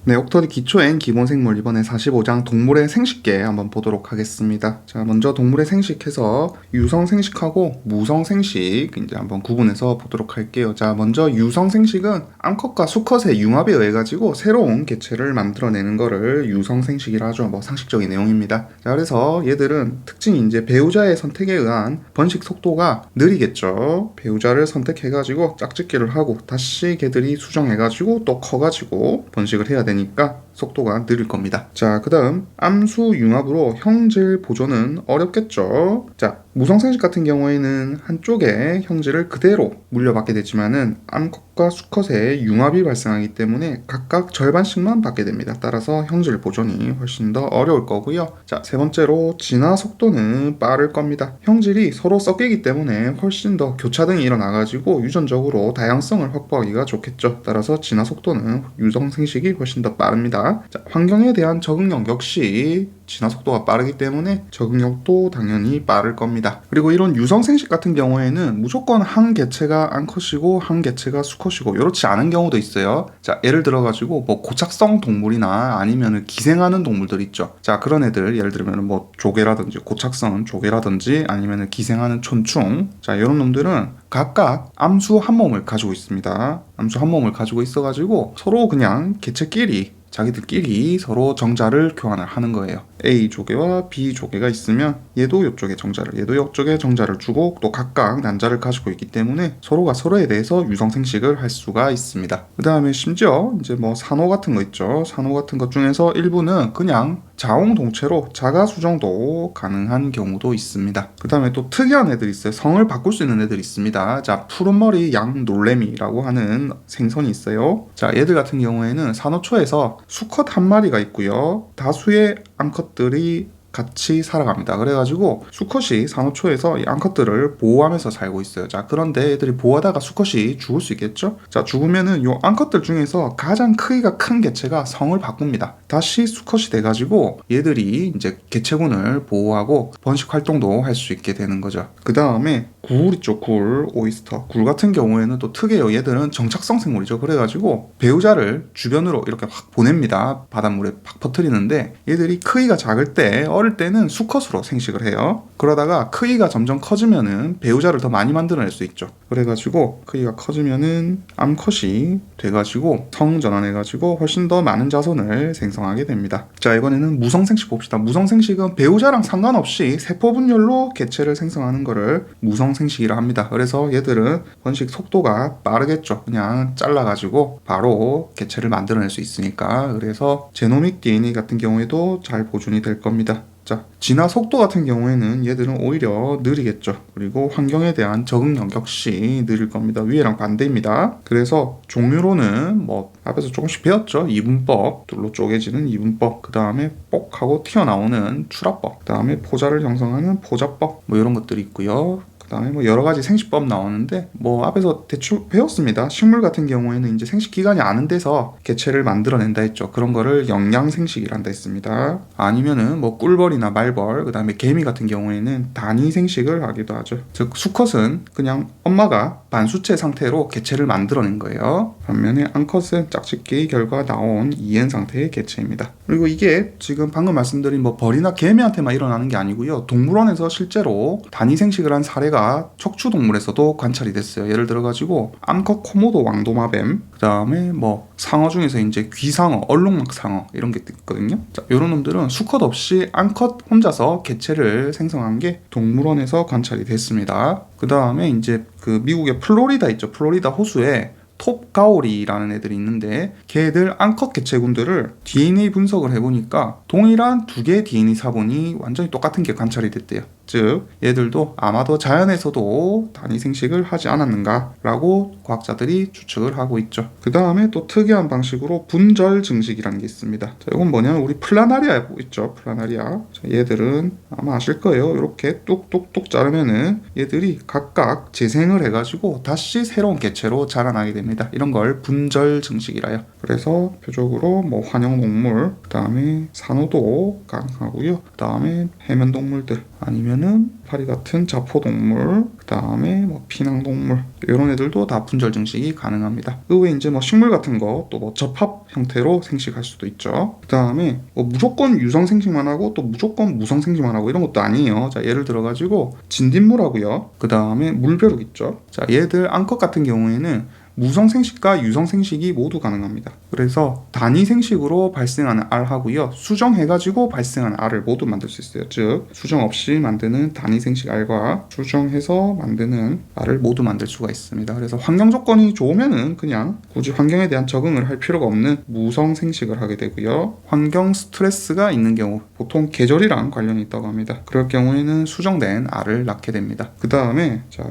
네, 옥터디 기초엔 기본생물 이번에 45장 동물의 생식계 한번 보도록 하겠습니다. 자, 먼저 동물의 생식해서 유성생식하고 무성생식 이제 한번 구분해서 보도록 할게요. 자, 먼저 유성생식은 암컷과 수컷의 융합에 의해 가지고 새로운 개체를 만들어내는 거를 유성생식이라 하죠. 뭐 상식적인 내용입니다. 자, 그래서 얘들은 특징이 이제 배우자의 선택에 의한 번식 속도가 느리겠죠. 배우자를 선택해가지고 짝짓기를 하고 다시 걔들이 수정해가지고 또 커가지고 번식을 해야 되니까 속도가 느릴 겁니다. 자, 그 다음 암수 융합으로 형질 보존은 어렵겠죠. 자, 무성생식 같은 경우에는 한쪽에 형질을 그대로 물려받게 되지만은 암컷과 수컷의 융합이 발생하기 때문에 각각 절반씩만 받게 됩니다. 따라서 형질 보존이 훨씬 더 어려울 거고요. 자, 세 번째로 진화 속도는 빠를 겁니다. 형질이 서로 섞이기 때문에 훨씬 더 교차 등이 일어나가지고 유전적으로 다양성을 확보하기가 좋겠죠. 따라서 진화 속도는 유성생식이 훨씬 더 빠릅니다. 자, 환경에 대한 적응력 역시 진화 속도가 빠르기 때문에 적응력도 당연히 빠를 겁니다. 그리고 이런 유성생식 같은 경우에는 무조건 한 개체가 암컷이고 한 개체가 수컷이고 이렇지 않은 경우도 있어요. 자, 예를 들어가지고 뭐 고착성 동물이나 아니면 기생하는 동물들 있죠. 자, 그런 애들 예를 들면 뭐 조개라든지 고착성 조개라든지 아니면 기생하는 촌충, 자, 이런 놈들은 각각 암수 한 몸을 가지고 있습니다. 암수 한 몸을 가지고 있어가지고 서로 그냥 개체끼리 자기들끼리 서로 정자를 교환을 하는 거예요. A 조개와 B 조개가 있으면 얘도 이쪽에 정자를, 얘도 이쪽에 정자를 주고 또 각각 난자를 가지고 있기 때문에 서로가 서로에 대해서 유성생식을 할 수가 있습니다. 그 다음에 심지어 이제 뭐 산호 같은 거 있죠. 산호 같은 것 중에서 일부는 그냥 자웅동체로 자가 수정도 가능한 경우도 있습니다. 그 다음에 또 특이한 애들이 있어요. 성을 바꿀 수 있는 애들이 있습니다. 자, 푸른머리 양놀래미라고 하는 생선이 있어요. 자, 얘들 같은 경우에는 산호초에서 수컷 한 마리가 있고요. 다수의 암컷들이 같이 살아갑니다. 그래가지고 수컷이 산호초에서 이 암컷들을 보호하면서 살고 있어요. 자, 그런데 애들이 보호하다가 수컷이 죽을 수 있겠죠? 자, 죽으면은 요 암컷들 중에서 가장 크기가 큰 개체가 성을 바꿉니다. 다시 수컷이 돼가지고 얘들이 이제 개체군을 보호하고 번식 활동도 할 수 있게 되는 거죠. 그 다음에 굴 있죠. 굴, 오이스터. 굴 같은 경우에는 또 특이해요. 얘들은 정착성 생물이죠. 그래가지고 배우자를 주변으로 이렇게 확 보냅니다. 바닷물에 팍 퍼뜨리는데 얘들이 크기가 작을 때 어릴 때는 수컷으로 생식을 해요. 그러다가 크기가 점점 커지면은 배우자를 더 많이 만들어낼 수 있죠. 그래가지고 크기가 커지면은 암컷이 돼가지고 성전환해가지고 훨씬 더 많은 자손을 생성하게 됩니다. 자, 이번에는 무성생식 봅시다. 무성생식은 배우자랑 상관없이 세포 분열로 개체를 생성하는 거를 무성생식이라 합니다. 그래서 얘들은 번식 속도가 빠르겠죠. 그냥 잘라가지고 바로 개체를 만들어낼 수 있으니까. 그래서 제노믹 DNA 같은 경우에도 잘 보존이 될 겁니다. 자, 진화 속도 같은 경우에는 얘들은 오히려 느리겠죠. 그리고 환경에 대한 적응력 역시 느릴 겁니다. 위에랑 반대입니다. 그래서 종류로는 뭐 앞에서 조금씩 배웠죠. 이분법, 둘로 쪼개지는 이분법, 그 다음에 뽁 하고 튀어나오는 출합법, 그 다음에 포자를 형성하는 포자법, 뭐 이런 것들이 있고요. 그 다음에 뭐 여러 가지 생식법 나오는데 뭐 앞에서 대충 배웠습니다. 식물 같은 경우에는 이제 생식 기간이 아는 데서 개체를 만들어낸다 했죠. 그런 거를 영양생식이란다 했습니다. 아니면은 뭐 꿀벌이나 말벌, 그 다음에 개미 같은 경우에는 단위생식을 하기도 하죠. 즉 수컷은 그냥 엄마가 반수체 상태로 개체를 만들어낸 거예요. 반면에 암컷은 짝짓기 결과 나온 이엔 상태의 개체입니다. 그리고 이게 지금 방금 말씀드린 뭐 벌이나 개미한테만 일어나는 게 아니고요. 동물원에서 실제로 단위생식을 한 사례가 척추동물에서도 관찰이 됐어요. 예를 들어가지고 암컷 코모도 왕도마뱀, 그 다음에 뭐 상어 중에서 이제 귀상어, 얼룩막상어 이런 게 있거든요. 자, 이런 놈들은 수컷 없이 암컷 혼자서 개체를 생성한 게 동물원에서 관찰이 됐습니다. 그 다음에 이제 그 미국의 플로리다 있죠. 플로리다 호수에 톱가오리라는 애들이 있는데 걔들 암컷 개체군들을 DNA 분석을 해보니까 동일한 두 개의 DNA 사본이 완전히 똑같은 게 관찰이 됐대요. 즉 얘들도 아마도 자연에서도 단위생식을 하지 않았는가 라고 과학자들이 추측을 하고 있죠. 그 다음에 또 특이한 방식으로 분절 증식이라는 게 있습니다. 자, 이건 뭐냐면 우리 플라나리아 있죠. 플라나리아. 자, 얘들은 아마 아실 거예요. 이렇게 뚝뚝뚝 자르면은 얘들이 각각 재생을 해가지고 다시 새로운 개체로 자라나게 됩니다. 이런 걸 분절 증식이라요. 그래서 표적으로 뭐 환영동물, 그 다음에 산호도 가능하고요. 그 다음에 해면동물들 아니면 아니면은 파리 같은 자포동물, 그 다음에 뭐 피낭동물 이런 애들도 다 분절 증식이 가능합니다. 그 외에 이제 뭐 식물 같은 거 또 뭐 접합 형태로 생식할 수도 있죠. 그 다음에 뭐 무조건 유성 생식만 하고 또 무조건 무성 생식만 하고 이런 것도 아니에요. 자, 예를 들어 가지고 진딧물하고요. 그 다음에 물벼룩 있죠. 자, 얘들 암컷 같은 경우에는 무성 생식과 유성 생식이 모두 가능합니다. 그래서 단위 생식으로 발생하는 알하고요, 수정해가지고 발생하는 알을 모두 만들 수 있어요. 즉 수정 없이 만드는 단위 생식 알과 수정해서 만드는 알을 모두 만들 수가 있습니다. 그래서 환경 조건이 좋으면은 그냥 굳이 환경에 대한 적응을 할 필요가 없는 무성 생식을 하게 되고요. 환경 스트레스가 있는 경우, 보통 계절이랑 관련이 있다고 합니다. 그럴 경우에는 수정된 알을 낳게 됩니다. 그 다음에 자,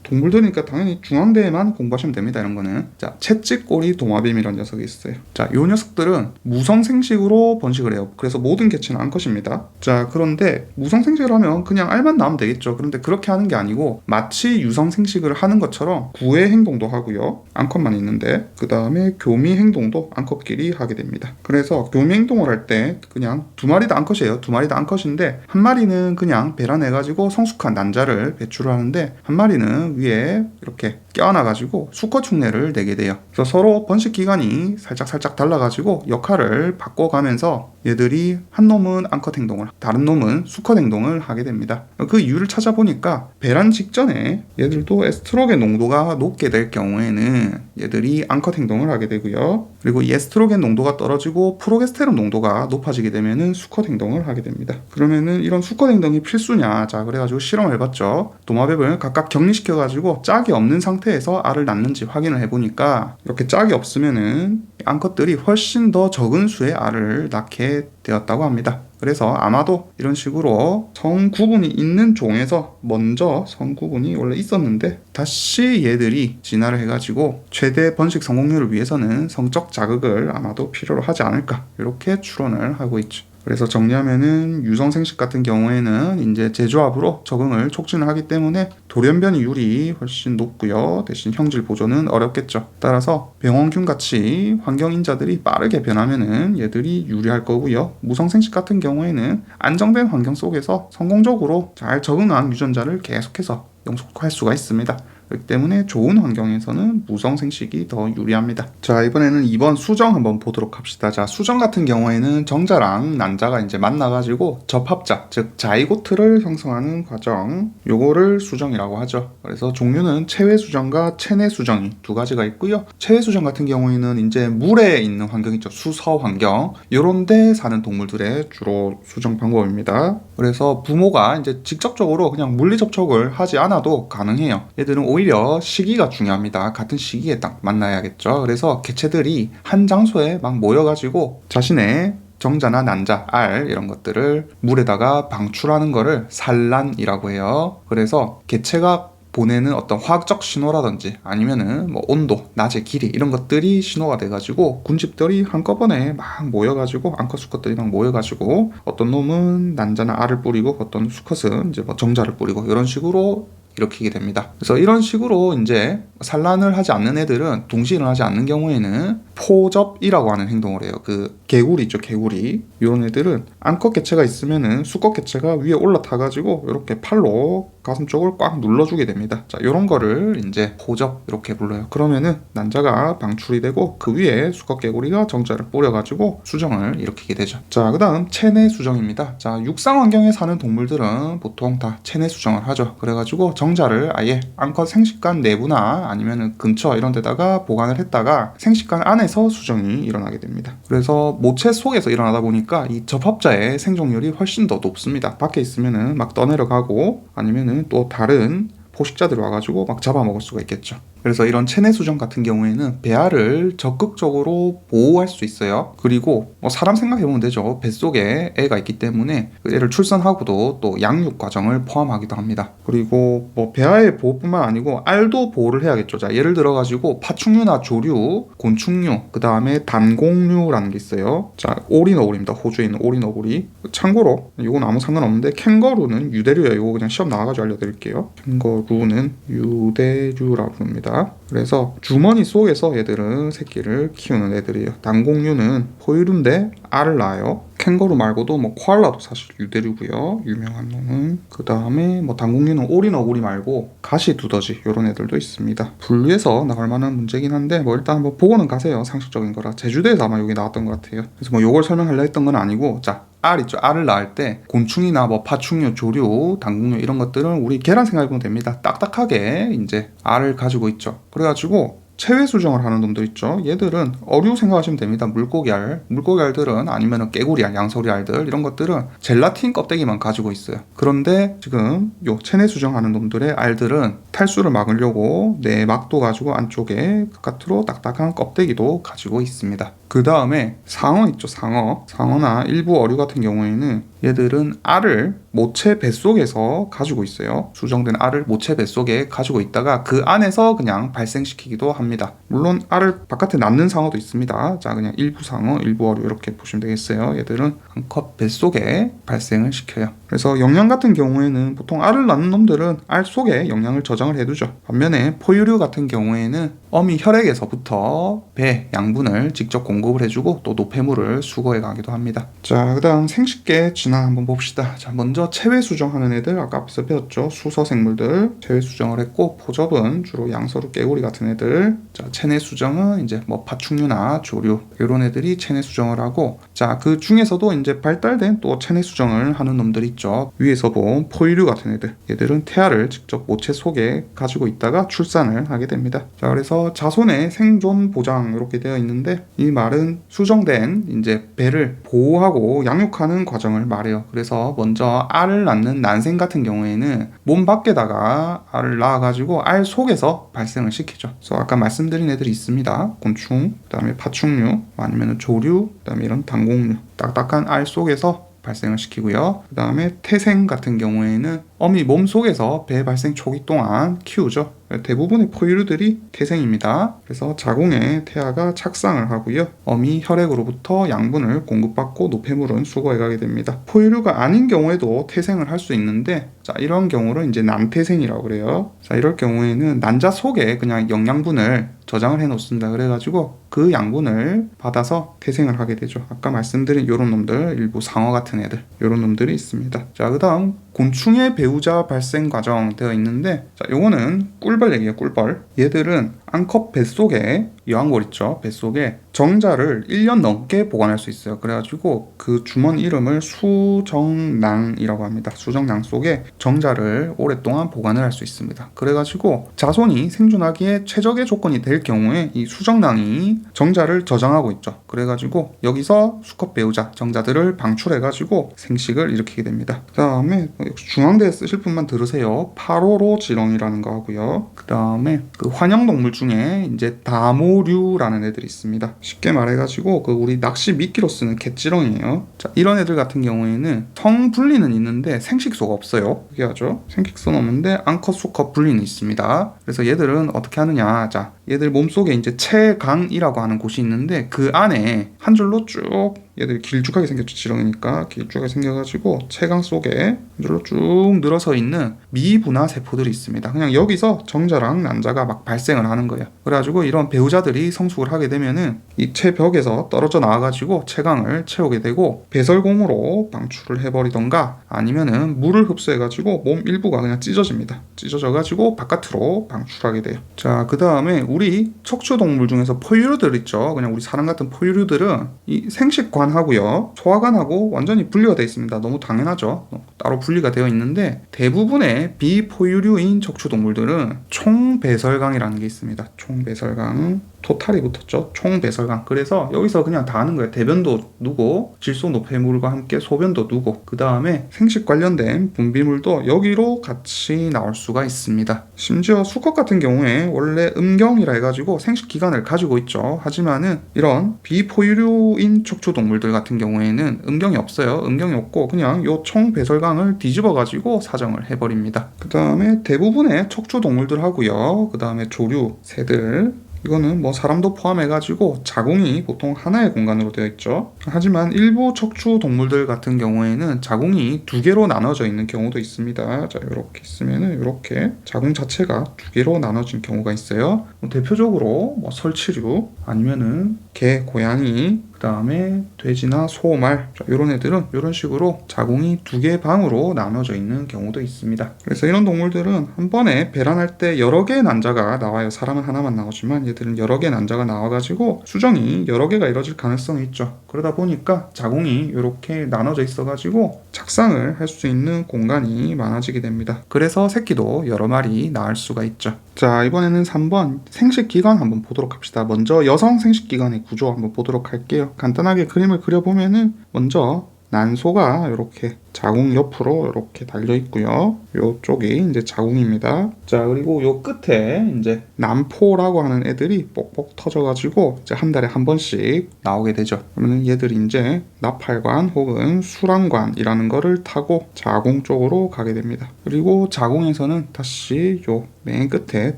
동물들이니까 당연히 중앙대에만 공부하시면 됩니다. 이런 거는. 자, 채찍꼬리 도마뱀이라는 녀석이 있어요. 자, 요 녀석들은 무성생식으로 번식을 해요. 그래서 모든 개체는 암컷입니다. 자, 그런데 무성생식을 하면 그냥 알만 낳으면 되겠죠. 그런데 그렇게 하는 게 아니고 마치 유성생식을 하는 것처럼 구애 행동도 하고요. 암컷만 있는데, 그 다음에 교미 행동도 암컷끼리 하게 됩니다. 그래서 교미 행동을 할 때 그냥 두 마리 다 암컷이에요. 두 마리 다 암컷인데 한 마리는 그냥 배란해가지고 성숙한 난자를 배출을 하는데 한 마리는 위에 이렇게 껴안아가지고 수컷 흉내를 내게 돼요. 그래서 서로 번식 기간이 살짝 달라가지고 역할을 바꿔가면서 얘들이 한 놈은 암컷 행동을, 다른 놈은 수컷 행동을 하게 됩니다. 그 이유를 찾아보니까 배란 직전에 얘들도 에스트로겐 농도가 높게 될 경우에는 얘들이 암컷 행동을 하게 되고요. 그리고 이 에스트로겐 농도가 떨어지고 프로게스테론 농도가 높아지게 되면은 수컷 행동을 하게 됩니다. 그러면은 이런 수컷 행동이 필수냐? 자, 그래가지고 실험을 해봤죠. 도마뱀을 각각 격리시켜가지고 짝이 없는 상태에서 알을 낳는지 확인을 해보니까 이렇게 짝이 없으면은 암컷들이 훨씬 더 적은 수의 알을 낳게 되었다고 합니다. 그래서 아마도 이런 식으로 성 구분이 있는 종에서 먼저 성 구분이 원래 있었는데 다시 얘들이 진화를 해가지고 최대 번식 성공률을 위해서는 성적 자극을 아마도 필요로 하지 않을까, 이렇게 추론을 하고 있죠. 그래서 정리하면은 유성 생식 같은 경우에는 이제 재조합으로 적응을 촉진을 하기 때문에 돌연변이율이 훨씬 높고요. 대신 형질 보존은 어렵겠죠. 따라서 병원균 같이 환경인자들이 빠르게 변하면은 얘들이 유리할 거고요. 무성 생식 같은 경우에는 안정된 환경 속에서 성공적으로 잘 적응한 유전자를 계속해서 영속할 수가 있습니다. 그렇기 때문에 좋은 환경에서는 무성 생식이 더 유리합니다. 자, 이번에는 2번 수정 한번 보도록 합시다. 자, 수정 같은 경우에는 정자랑 난자가 이제 만나가지고 접합자, 즉 자이고트를 형성하는 과정, 요거를 수정이라고 하죠. 그래서 종류는 체외 수정과 체내 수정이 두 가지가 있고요. 체외 수정 같은 경우에는 이제 물에 있는 환경 있죠. 수서 환경, 요런 데 사는 동물들의 주로 수정 방법입니다. 그래서 부모가 이제 직접적으로 그냥 물리 접촉을 하지 않아도 가능해요. 얘들은 오히려 시기가 중요합니다. 같은 시기에 딱 만나야겠죠. 그래서 개체들이 한 장소에 막 모여가지고 자신의 정자나 난자, 알 이런 것들을 물에다가 방출하는 거를 산란이라고 해요. 그래서 개체가 보내는 어떤 화학적 신호라든지 아니면은 뭐 온도, 낮의 길이 이런 것들이 신호가 돼가지고 군집들이 한꺼번에 막 모여가지고 암컷 수컷들이 막 모여가지고 어떤 놈은 난자나 알을 뿌리고 어떤 수컷은 이제 뭐 정자를 뿌리고 이런 식으로 일으키게 됩니다. 그래서 이런 식으로 이제 산란을 하지 않는 애들은 동시에 일어나지 않는 경우에는 포접이라고 하는 행동을 해요. 그 개구리 있죠, 개구리. 이런 애들은 암컷 개체가 있으면은 수컷 개체가 위에 올라타가지고 이렇게 팔로 가슴 쪽을 꽉 눌러주게 됩니다. 자, 이런 거를 이제 포접 이렇게 불러요. 그러면은 난자가 방출이 되고 그 위에 수컷 개구리가 정자를 뿌려가지고 수정을 일으키게 되죠. 자, 그다음 체내 수정입니다. 자, 육상 환경에 사는 동물들은 보통 다 체내 수정을 하죠. 그래가지고 정자를 아예 암컷 생식관 내부나 아니면은 근처 이런 데다가 보관을 했다가 생식관 안에서 수정이 일어나게 됩니다. 그래서 모체 속에서 일어나다 보니까 이 접합자의 생존율이 훨씬 더 높습니다. 밖에 있으면은 막 떠내려가고 아니면은 또 다른 포식자들이 와가지고 막 잡아먹을 수가 있겠죠. 그래서 이런 체내 수정 같은 경우에는 배알을 적극적으로 보호할 수 있어요. 그리고 뭐 사람 생각해보면 되죠. 뱃속에 애가 있기 때문에 애를 출산하고도 또 양육 과정을 포함하기도 합니다. 그리고 뭐 배아의 보호뿐만 아니고 알도 보호를 해야겠죠. 자, 예를 들어가지고 파충류나 조류, 곤충류, 그 다음에 단공류라는 게 있어요. 자, 오리너구리입니다. 호주에 있는 오리너구리. 참고로 이건 아무 상관없는데 캥거루는 유대류예요. 이거 그냥 시험 나와가지고 알려드릴게요. 캥거루는 유대류라고 부릅니다. 그래서 주머니 속에서 얘들은 새끼를 키우는 애들이에요. 단공류는 포유류인데 알을 낳아요. 캥거루 말고도 뭐 코알라도 사실 유대류고요. 유명한 놈은. 그 다음에 뭐 당국류는 오리너구리 말고 가시두더지 이런 애들도 있습니다. 분류해서 나올 만한 문제긴 한데 뭐 일단 한번 보고는 가세요. 상식적인 거라. 제주도에서 아마 여기 나왔던 것 같아요. 그래서 뭐 요걸 설명하려 했던 건 아니고, 자, 알 있죠. 알을 낳을 때 곤충이나 뭐 파충류, 조류, 당국류 이런 것들은 우리 개란 생각해보면 됩니다. 딱딱하게 이제 알을 가지고 있죠. 그래가지고 체외 수정을 하는 놈들 있죠. 얘들은 어류 생각하시면 됩니다. 물고기 알, 물고기 알들은 아니면 깨구리 알, 양서리 알들 이런 것들은 젤라틴 껍데기만 가지고 있어요. 그런데 지금 요 체내 수정하는 놈들의 알들은 탈수를 막으려고 내막도 가지고 안쪽에 바깥으로 딱딱한 껍데기도 가지고 있습니다. 그 다음에 상어 있죠. 상어나 일부 어류 같은 경우에는 얘들은 알을 모체 뱃속에서 가지고 있어요. 수정된 알을 모체 뱃속에 가지고 있다가 그 안에서 그냥 발생시키기도 합니다. 물론 알을 바깥에 낳는 상어도 있습니다. 자, 그냥 일부 상어, 일부 어류 이렇게 보시면 되겠어요. 얘들은 한컵 뱃속에 발생을 시켜요. 그래서 영양 같은 경우에는 보통 알을 낳는 놈들은 알 속에 영양을 저장을 해두죠. 반면에 포유류 같은 경우에는 어미 혈액에서부터 배 양분을 직접 공급을 해주고 또 노폐물을 수거해 가기도 합니다. 자, 그 다음 생식계 진화 한번 봅시다. 자, 먼저 체외 수정하는 애들 아까 앞에서 배웠죠. 수서 생물들 체외 수정을 했고, 포접은 주로 양서류, 깨구리 같은 애들. 자, 체내 수정은 이제 뭐 파충류나 조류 이런 애들이 체내 수정을 하고, 자, 그 중에서도 이제 발달된 또 체내 수정을 하는 놈들이 있죠. 위에서 본 포유류 같은 애들. 얘들은 태아를 직접 모체 속에 가지고 있다가 출산을 하게 됩니다. 자, 그래서 자손의 생존 보장 이렇게 되어 있는데, 이 말은 수정된 이제 배를 보호하고 양육하는 과정을 말해요. 그래서 먼저 알을 낳는 난생 같은 경우에는 몸 밖에다가 알을 낳아가지고 알 속에서 발생을 시키죠. 그래서 아까 말씀드린 애들이 있습니다. 곤충, 그 다음에 파충류, 아니면 조류, 그 다음에 이런 당국류. 딱딱한 알 속에서 발생을 시키고요. 그 다음에 태생 같은 경우에는 어미 몸 속에서 배 발생 초기 동안 키우죠. 대부분의 포유류들이 태생입니다. 그래서 자궁에 태아가 착상을 하고요. 어미 혈액으로부터 양분을 공급받고 노폐물은 수거해 가게 됩니다. 포유류가 아닌 경우에도 태생을 할 수 있는데, 자, 이런 경우를 이제 난태생이라고 그래요. 자, 이럴 경우에는 난자 속에 그냥 영양분을 저장을 해 놓습니다. 그래가지고 그 양분을 받아서 태생을 하게 되죠. 아까 말씀드린 요런 놈들, 일부 상어 같은 애들, 요런 놈들이 있습니다. 자, 그 다음 곤충의 배우자 발생 과정 되어 있는데, 자, 요거는 꿀벌 얘기예요. 꿀벌. 얘들은 암컷 뱃속에, 여왕벌 있죠. 뱃속에 정자를 1년 넘게 보관할 수 있어요. 그래가지고 그 주머니 이름을 수정낭이라고 합니다. 수정낭 속에 정자를 오랫동안 보관을 할 수 있습니다. 그래가지고 자손이 생존하기에 최적의 조건이 될 경우에 이 수정낭이 정자를 저장하고 있죠. 그래가지고 여기서 수컷 배우자 정자들을 방출해가지고 생식을 일으키게 됩니다. 그 다음에 중앙대에 쓰실 분만 들으세요. 파로로지렁이라는 거 하고요. 그 다음에 그 환영동물 중에 이제 다모류라는 애들이 있습니다. 쉽게 말해가지고 그 우리 낚시 미끼로 쓰는 갯지렁이에요. 자, 이런 애들 같은 경우에는 성분리는 있는데 생식소가 없어요. 특이하죠? 생식소는 없는데 암컷, 수컷 분리는 있습니다. 그래서 얘들은 어떻게 하느냐. 자, 얘들 몸속에 이제 체강이라고 하는 곳이 있는데 그 안에 한 줄로 쭉, 얘들이 길쭉하게 생겼죠. 지렁이니까 길쭉하게 생겨가지고 체강 속에 한 줄로 쭉 늘어서 있는 미분화 세포들이 있습니다. 그냥 여기서 정자랑 난자가 막 발생을 하는 거예요. 그래가지고 이런 배우자들이 성숙을 하게 되면은 이 체벽에서 떨어져 나와가지고 체강을 채우게 되고 배설공으로 방출을 해버리던가 아니면은 물을 흡수해가지고 몸 일부가 그냥 찢어집니다. 찢어져가지고 바깥으로 방출하게 돼요. 자, 그 다음에 우리 척추동물 중에서 포유류들 있죠. 그냥 우리 사람 같은 포유류들은 이 생식관하고요, 소화관하고 완전히 분리가 되어 있습니다. 너무 당연하죠. 따로 분리가 되어 있는데 대부분의 비포유류인 척추동물들은 총배설강이라는 게 있습니다. 총배설강. 토탈이 붙었죠. 총배설강. 그래서 여기서 그냥 다 하는 거예요. 대변도 누고 질소 노폐물과 함께 소변도 누고 그 다음에 생식 관련된 분비물도 여기로 같이 나올 수가 있습니다. 심지어 수컷 같은 경우에 원래 음경이라 해가지고 생식 기관을 가지고 있죠. 하지만은 이런 비포유류인 척추동물들 같은 경우에는 음경이 없어요. 음경이 없고 그냥 요 총배설강을 뒤집어가지고 사정을 해버립니다. 그 다음에 대부분의 척추동물들 하고요. 그 다음에 조류, 새들, 이거는 뭐 사람도 포함해가지고 자궁이 보통 하나의 공간으로 되어 있죠. 하지만 일부 척추 동물들 같은 경우에는 자궁이 두 개로 나눠져 있는 경우도 있습니다. 자, 이렇게 있으면은 이렇게 자궁 자체가 두 개로 나눠진 경우가 있어요. 대표적으로 뭐 설치류 아니면은 개, 고양이, 그 다음에 돼지나 소말, 이런 애들은 이런 식으로 자궁이 2개 방으로 나눠져 있는 경우도 있습니다. 그래서 이런 동물들은 한 번에 배란할 때 여러 개의 난자가 나와요. 사람은 하나만 나오지만 얘들은 여러 개의 난자가 나와가지고 수정이 여러 개가 이루어질 가능성이 있죠. 그러다 보니까 자궁이 이렇게 나눠져 있어가지고 착상을 할 수 있는 공간이 많아지게 됩니다. 그래서 새끼도 여러 마리 낳을 수가 있죠. 자, 이번에는 3번 생식기관 한번 보도록 합시다. 먼저 여성 생식기관의 구조 한번 보도록 할게요. 간단하게 그림을 그려보면은 먼저 난소가 이렇게 자궁 옆으로 이렇게 달려 있고요. 요쪽이 이제 자궁입니다. 자, 그리고 요 끝에 이제 난포라고 하는 애들이 뽁뽁 터져가지고 이제 한 달에 한 번씩 나오게 되죠. 그러면 얘들이 이제 나팔관 혹은 수란관이라는 거를 타고 자궁 쪽으로 가게 됩니다. 그리고 자궁에서는 다시 요 맨 끝에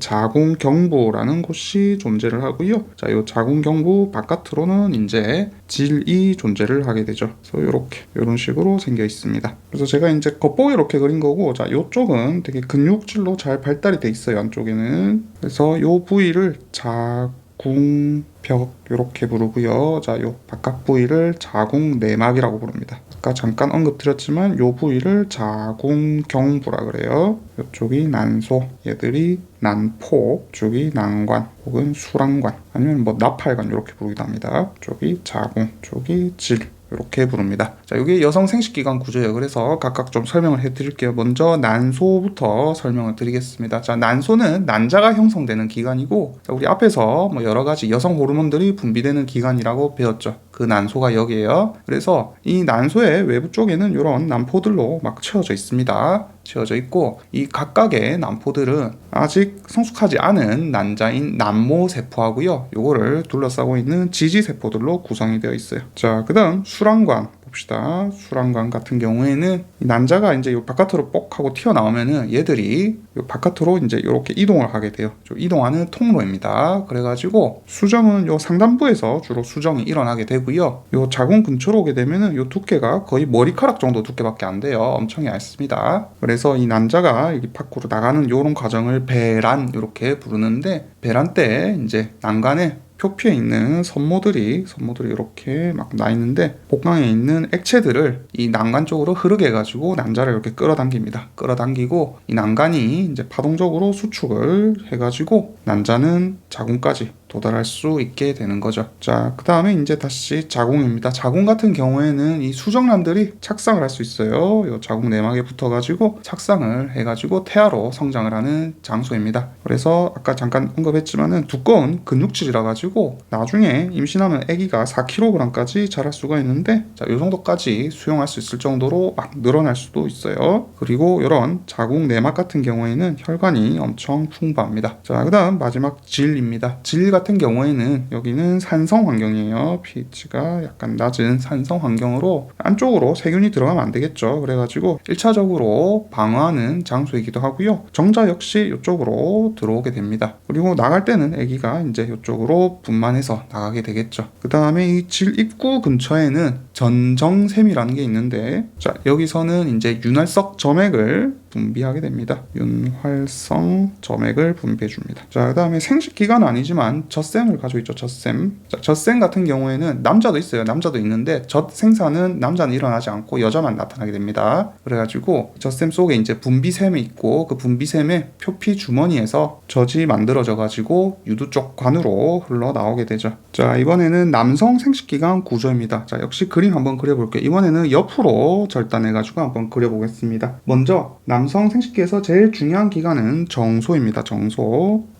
자궁경부라는 곳이 존재를 하고요. 자, 요 자궁경부 바깥으로는 이제 질이 존재를 하게 되죠. 그래서 이런 식으로 생겨 있습니다. 그래서 제가 이제 겉보기 이렇게 그린 거고, 자, 요쪽은 되게 근육질로 잘 발달이 돼 있어요. 안쪽에는. 그래서 요 부위를 자궁벽 이렇게 부르고요. 자, 요 바깥 부위를 자궁내막이라고 부릅니다. 아까 잠깐 언급드렸지만 요 부위를 자궁경부라 그래요. 이쪽이 난소, 얘들이 난포, 쪽이 난관 혹은 수란관, 아니면 뭐 나팔관 이렇게 부르기도 합니다. 쪽이 자궁, 쪽이 질, 이렇게 부릅니다. 자, 이게 여성 생식기관 구조예요. 그래서 각각 좀 설명을 해드릴게요. 먼저 난소부터 설명을 드리겠습니다. 자, 난소는 난자가 형성되는 기관이고, 자, 우리 앞에서 뭐 여러 가지 여성 호르몬들이 분비되는 기관이라고 배웠죠. 그 난소가 여기에요. 그래서 이 난소의 외부 쪽에는 이런 난포들로 막 채워져 있습니다. 채워져 있고, 이 각각의 난포들은 아직 성숙하지 않은 난자인 난모세포하고요, 요거를 둘러싸고 있는 지지세포들로 구성이 되어 있어요. 자, 그 다음 수란관 봅시다. 수란관 같은 경우에는 이 난자가 이제 요 바깥으로 뽁 하고 튀어나오면은 얘들이 요 바깥으로 이제 이렇게 이동을 하게 돼요. 이동하는 통로입니다. 그래가지고 수정은 요 상단부에서 주로 수정이 일어나게 되고요. 요 자궁 근처로 오게 되면은 요 두께가 거의 머리카락 정도 두께밖에 안 돼요. 엄청 얇습니다. 그래서 이 난자가 여기 밖으로 나가는 요런 과정을 배란 이렇게 부르는데, 배란 때 이제 난간에 표피에 있는 선모들이 이렇게 막 나 있는데, 복강에 있는 액체들을 이 난간 쪽으로 흐르게 해가지고 난자를 이렇게 끌어당깁니다. 끌어당기고 이 난간이 이제 파동적으로 수축을 해가지고 난자는 자궁까지 도달할 수 있게 되는 거죠. 자, 그 다음에 이제 다시 자궁입니다. 자궁 같은 경우에는 이 수정란들이 착상을 할 수 있어요. 이 자궁 내막에 붙어가지고 착상을 해가지고 태아로 성장을 하는 장소입니다. 그래서 아까 잠깐 언급했지만은 두꺼운 근육질이라 가지고 나중에 임신하면 아기가 4kg까지 자랄 수가 있는데, 자, 이 정도까지 수용할 수 있을 정도로 막 늘어날 수도 있어요. 그리고 이런 자궁 내막 같은 경우에는 혈관이 엄청 풍부합니다. 자, 그 다음 마지막 질입니다. 질 같은 경우에는 여기는 산성 환경이에요. pH가 약간 낮은 산성 환경으로 안쪽으로 세균이 들어가면 안 되겠죠. 그래가지고 1차적으로 방어하는 장소이기도 하고요. 정자 역시 이쪽으로 들어오게 됩니다. 그리고 나갈 때는 아기가 이제 이쪽으로 분만해서 나가게 되겠죠. 그 다음에 이 질 입구 근처에는 전정샘이라는 게 있는데, 자, 여기서는 이제 윤활석 점액을 분비하게 됩니다. 윤활성 점액을 분비해 줍니다. 자, 그 다음에 생식기관은 아니지만 젖샘을 가지고 있죠. 젖샘. 자, 젖샘 같은 경우에는 남자도 있어요. 남자도 있는데 젖 생산은 남자는 일어나지 않고 여자만 나타나게 됩니다. 그래가지고 젖샘 속에 이제 분비샘이 있고, 그 분비샘의 표피 주머니에서 젖이 만들어져 가지고 유두 쪽 관으로 흘러나오게 되죠. 자, 이번에는 남성 생식기관 구조입니다. 자, 역시 그림 한번 그려볼게요. 이번에는 옆으로 절단해가지고 한번 그려보겠습니다. 먼저 남성 생식기에서 제일 중요한 기관은 정소입니다.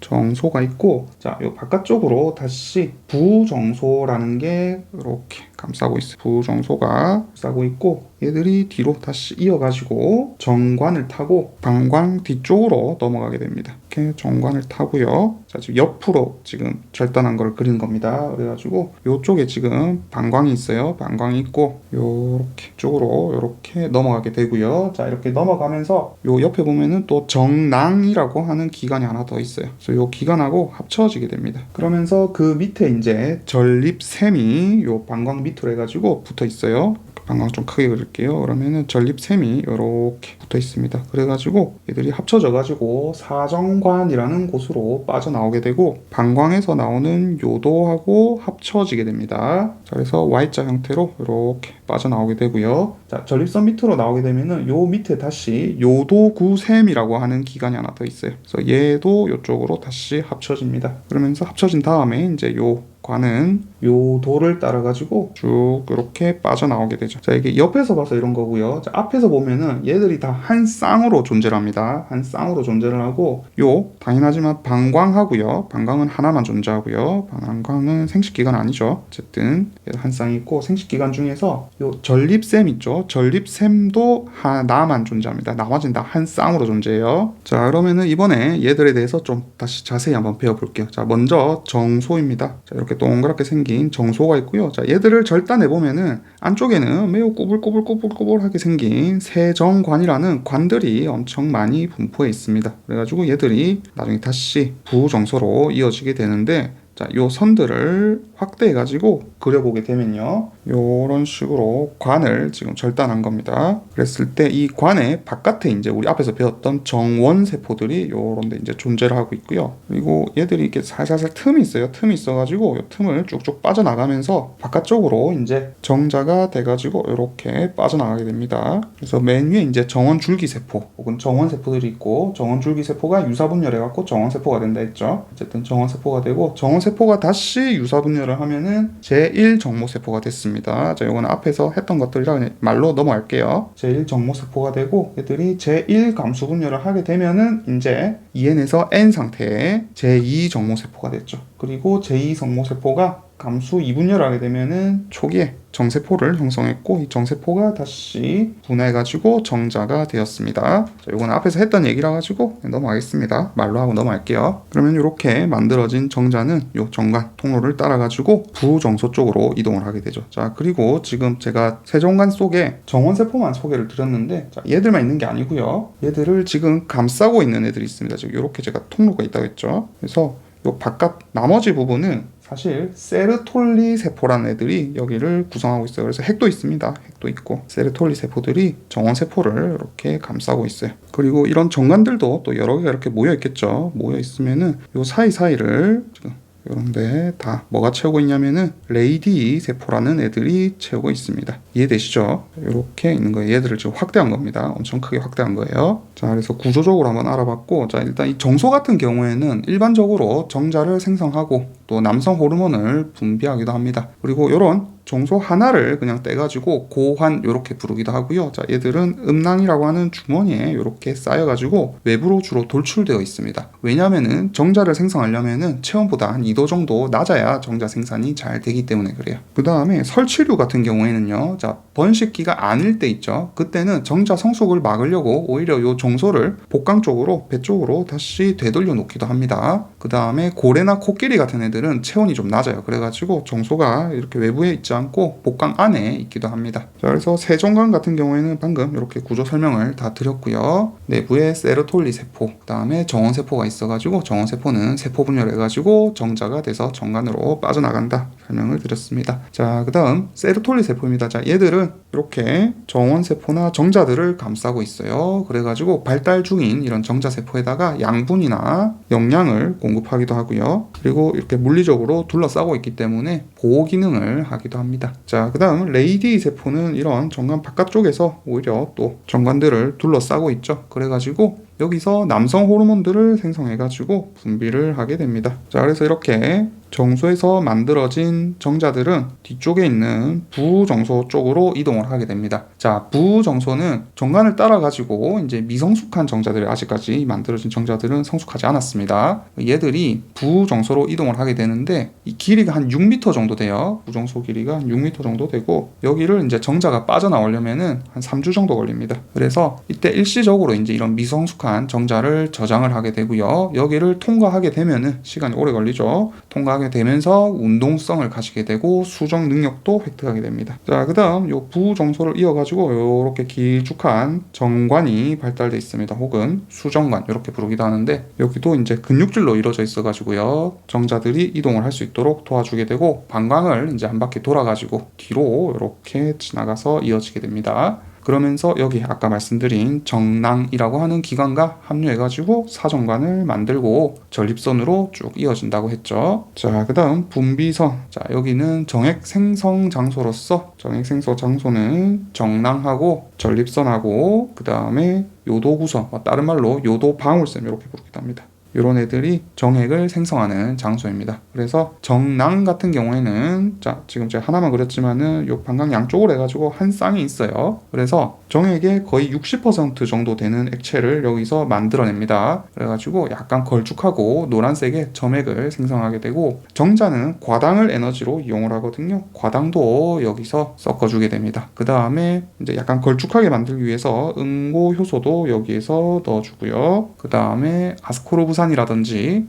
정소가 있고, 자, 요 바깥쪽으로 다시 부정소라는 게 이렇게 감싸고 있어요. 부정소가 감싸고 있고, 얘들이 뒤로 다시 이어가지고 정관을 타고 방광 뒤쪽으로 넘어가게 됩니다. 이렇게 정관을 타고요. 자, 지금 옆으로 지금 절단한 걸 그린 겁니다. 그래가지고 요쪽에 지금 방광이 있어요. 방광이 있고 요렇게 쪽으로 요렇게 넘어가게 되고요. 자, 이렇게 넘어가면서 요 옆에 보면은 또 정낭이라고 하는 기관이 하나 더 있어요. 그래서 요 기관하고 합쳐지게 됩니다. 그러면서 그 밑에 이제 전립샘이 요 방광 밑으로 해가지고 붙어 있어요. 방광 좀 크게 그릴게요. 그러면은 전립샘이 이렇게 붙어 있습니다. 그래가지고 얘들이 합쳐져가지고 사정관이라는 곳으로 빠져나오게 되고 방광에서 나오는 요도하고 합쳐지게 됩니다. 자, 그래서 Y자 형태로 이렇게 빠져나오게 되고요. 자, 전립선 밑으로 나오게 되면은 요 밑에 다시 요도구샘이라고 하는 기관이 하나 더 있어요. 그래서 얘도 이쪽으로 다시 합쳐집니다. 그러면서 합쳐진 다음에 이제 요 관은 요 도를 따라 가지고 쭉 이렇게 빠져나오게 되죠. 자, 이게 옆에서 봐서 이런 거고요. 자, 앞에서 보면은 얘들이 다 한 쌍으로 존재를 합니다. 한 쌍으로 존재를 하고 요 당연하지만 방광하고요. 방광은 하나만 존재하고요. 방광은 생식기관 아니죠. 어쨌든 한 쌍이 있고 생식기관 중에서 요 전립샘 있죠. 전립샘도 하나만 존재합니다. 나머지는 다 한 쌍으로 존재해요. 자, 그러면은 이번에 얘들에 대해서 좀 다시 자세히 한번 배워볼게요. 자, 먼저 정소입니다. 자, 이렇게 동그랗게 생긴 정소가 있고요. 자, 얘들을 절단해 보면은 안쪽에는 매우 꼬불꼬불하게 생긴 세정관이라는 관들이 엄청 많이 분포해 있습니다. 그래가지고 얘들이 나중에 다시 부정소로 이어지게 되는데, 자, 요 선들을 확대해 가지고 그려보게 되면요, 요런 식으로 관을 지금 절단한 겁니다. 그랬을 때 이 관의 바깥에 이제 우리 앞에서 배웠던 정원 세포들이 요런 데 이제 존재를 하고 있고요. 그리고 얘들이 이렇게 살살살 틈이 있어요. 틈이 있어가지고 요 틈을 쭉쭉 빠져나가면서 바깥쪽으로 이제 정자가 돼가지고 이렇게 빠져나가게 됩니다. 그래서 맨 위에 이제 정원 줄기 세포 혹은 정원 세포들이 있고, 정원 줄기 세포가 유사분열해갖고 정원 세포가 된다 했죠. 어쨌든 정원 세포가 되고, 정원 세포가 다시 유사분열을 하면은 제1정모세포가 됐습니다. 자, 이거는 앞에서 했던 것들이라 그냥 말로 넘어갈게요. 제1정모세포가 되고, 얘들이 제1감수분열을 하게 되면은 이제 EN에서 N 상태의 제2정모세포가 됐죠. 그리고 제2정모세포가 감수 2분열을 하게 되면은 초기에 정세포를 형성했고, 이 정세포가 다시 분해해가지고 정자가 되었습니다. 자, 이거는 앞에서 했던 얘기라 가지고 넘어가겠습니다. 말로 하고 넘어갈게요. 그러면 이렇게 만들어진 정자는 이 정관 통로를 따라가지고 부정소 쪽으로 이동을 하게 되죠. 자, 그리고 지금 제가 세정관 속에 정원세포만 소개를 드렸는데, 자, 얘들만 있는 게 아니고요. 얘들을 지금 감싸고 있는 애들이 있습니다. 지금 이렇게 제가 통로가 있다고 했죠. 그래서 이 바깥 나머지 부분은 사실 세르톨리 세포라는 애들이 여기를 구성하고 있어요. 그래서 핵도 있습니다. 핵도 있고 세르톨리 세포들이 정원 세포를 이렇게 감싸고 있어요. 그리고 이런 정관들도 또 여러 개가 이렇게 모여 있겠죠. 모여 있으면은 요 사이사이를 지금 이런데 다 뭐가 채우고 있냐면은 레이디 세포라는 애들이 채우고 있습니다. 이해되시죠? 이렇게 있는 거예요. 얘들을 지금 확대한 겁니다. 엄청 크게 확대한 거예요. 자, 그래서 구조적으로 한번 알아봤고, 자, 일단 이 정소 같은 경우에는 일반적으로 정자를 생성하고 또 남성 호르몬을 분비하기도 합니다. 그리고 이런 정소 하나를 그냥 떼가지고 고환 이렇게 부르기도 하고요. 자, 얘들은 음낭이라고 하는 주머니에 이렇게 쌓여가지고 외부로 주로 돌출되어 있습니다. 왜냐하면은 정자를 생성하려면은 체온보다 한 2도 정도 낮아야 정자 생산이 잘 되기 때문에 그래요. 그 다음에 설치류 같은 경우에는요, 자, 번식기가 아닐 때 있죠. 그때는 정자 성숙을 막으려고 오히려 요 정소를 복강 쪽으로, 배 쪽으로 다시 되돌려 놓기도 합니다. 그 다음에 고래나 코끼리 같은 애들은 체온이 좀 낮아요. 그래가지고 정소가 이렇게 외부에 있지 않고 복강 안에 있기도 합니다. 자, 그래서 세정관 같은 경우에는 방금 이렇게 구조 설명을 다 드렸고요. 내부에 세르톨리 세포, 그 다음에 정원 세포가 있어가지고 정원 세포는 세포 분열해가지고 정자가 돼서 정관으로 빠져나간다 설명을 드렸습니다. 자, 그 다음 세르톨리 세포입니다. 자, 얘들은 이렇게 정원 세포나 정자들을 감싸고 있어요. 그래가지고 발달 중인 이런 정자 세포에다가 양분이나 영양을 공급하기도 하고요. 그리고 이렇게 물리적으로 둘러싸고 있기 때문에 보호 기능을 하기도 합니다. 자, 그 다음 레이디 세포는 이런 정관 바깥쪽에서 오히려 또 정관들을 둘러싸고 있죠. 그래가지고 여기서 남성 호르몬들을 생성해가지고 분비를 하게 됩니다. 자, 그래서 이렇게 정소에서 만들어진 정자들은 뒤쪽에 있는 부정소 쪽으로 이동을 하게 됩니다. 자, 부정소는 정관을 따라 가지고 이제 미성숙한 정자들이, 아직까지 만들어진 정자들은 성숙하지 않았습니다. 얘들이 부정소로 이동을 하게 되는데 이 길이가 한 6m 정도 돼요. 부정소 길이가 한 6m 정도 되고, 여기를 이제 정자가 빠져나오려면은 한 3주 정도 걸립니다. 그래서 이때 일시적으로 이제 이런 미성숙한 기록한 정자를 저장을 하게 되고요. 여기를 통과하게 되면은 시간이 오래 걸리죠. 통과하게 되면서 운동성을 가지게 되고 수정 능력도 획득하게 됩니다. 자, 그 다음 요 부정소를 이어가지고 요렇게 길쭉한 정관이 발달되어 있습니다. 혹은 수정관 이렇게 부르기도 하는데, 여기도 이제 근육질로 이루어져 있어가지고요. 정자들이 이동을 할 수 있도록 도와주게 되고, 방광을 이제 한 바퀴 돌아가지고 뒤로 이렇게 지나가서 이어지게 됩니다. 그러면서 여기 아까 말씀드린 정낭이라고 하는 기관과 합류해가지고 사정관을 만들고 전립선으로 쭉 이어진다고 했죠. 자, 그 다음 분비선. 자, 여기는 정액 생성 장소로서, 정액 생성 장소는 정낭하고 전립선하고 그 다음에 요도구선, 다른 말로 요도방울샘 이렇게 부르기도 합니다. 이런 애들이 정액을 생성하는 장소입니다. 그래서 정낭 같은 경우에는, 자, 지금 제가 하나만 그렸지만은 요 방광 양쪽으로 해가지고 한 쌍이 있어요. 그래서 정액의 거의 60% 정도 되는 액체를 여기서 만들어냅니다. 그래가지고 약간 걸쭉하고 노란색의 점액을 생성하게 되고, 정자는 과당을 에너지로 이용을 하거든요. 과당도 여기서 섞어주게 됩니다. 그 다음에 이제 약간 걸쭉하게 만들기 위해서 응고 효소도 여기에서 넣어주고요. 그 다음에 아스코르부산이라든지,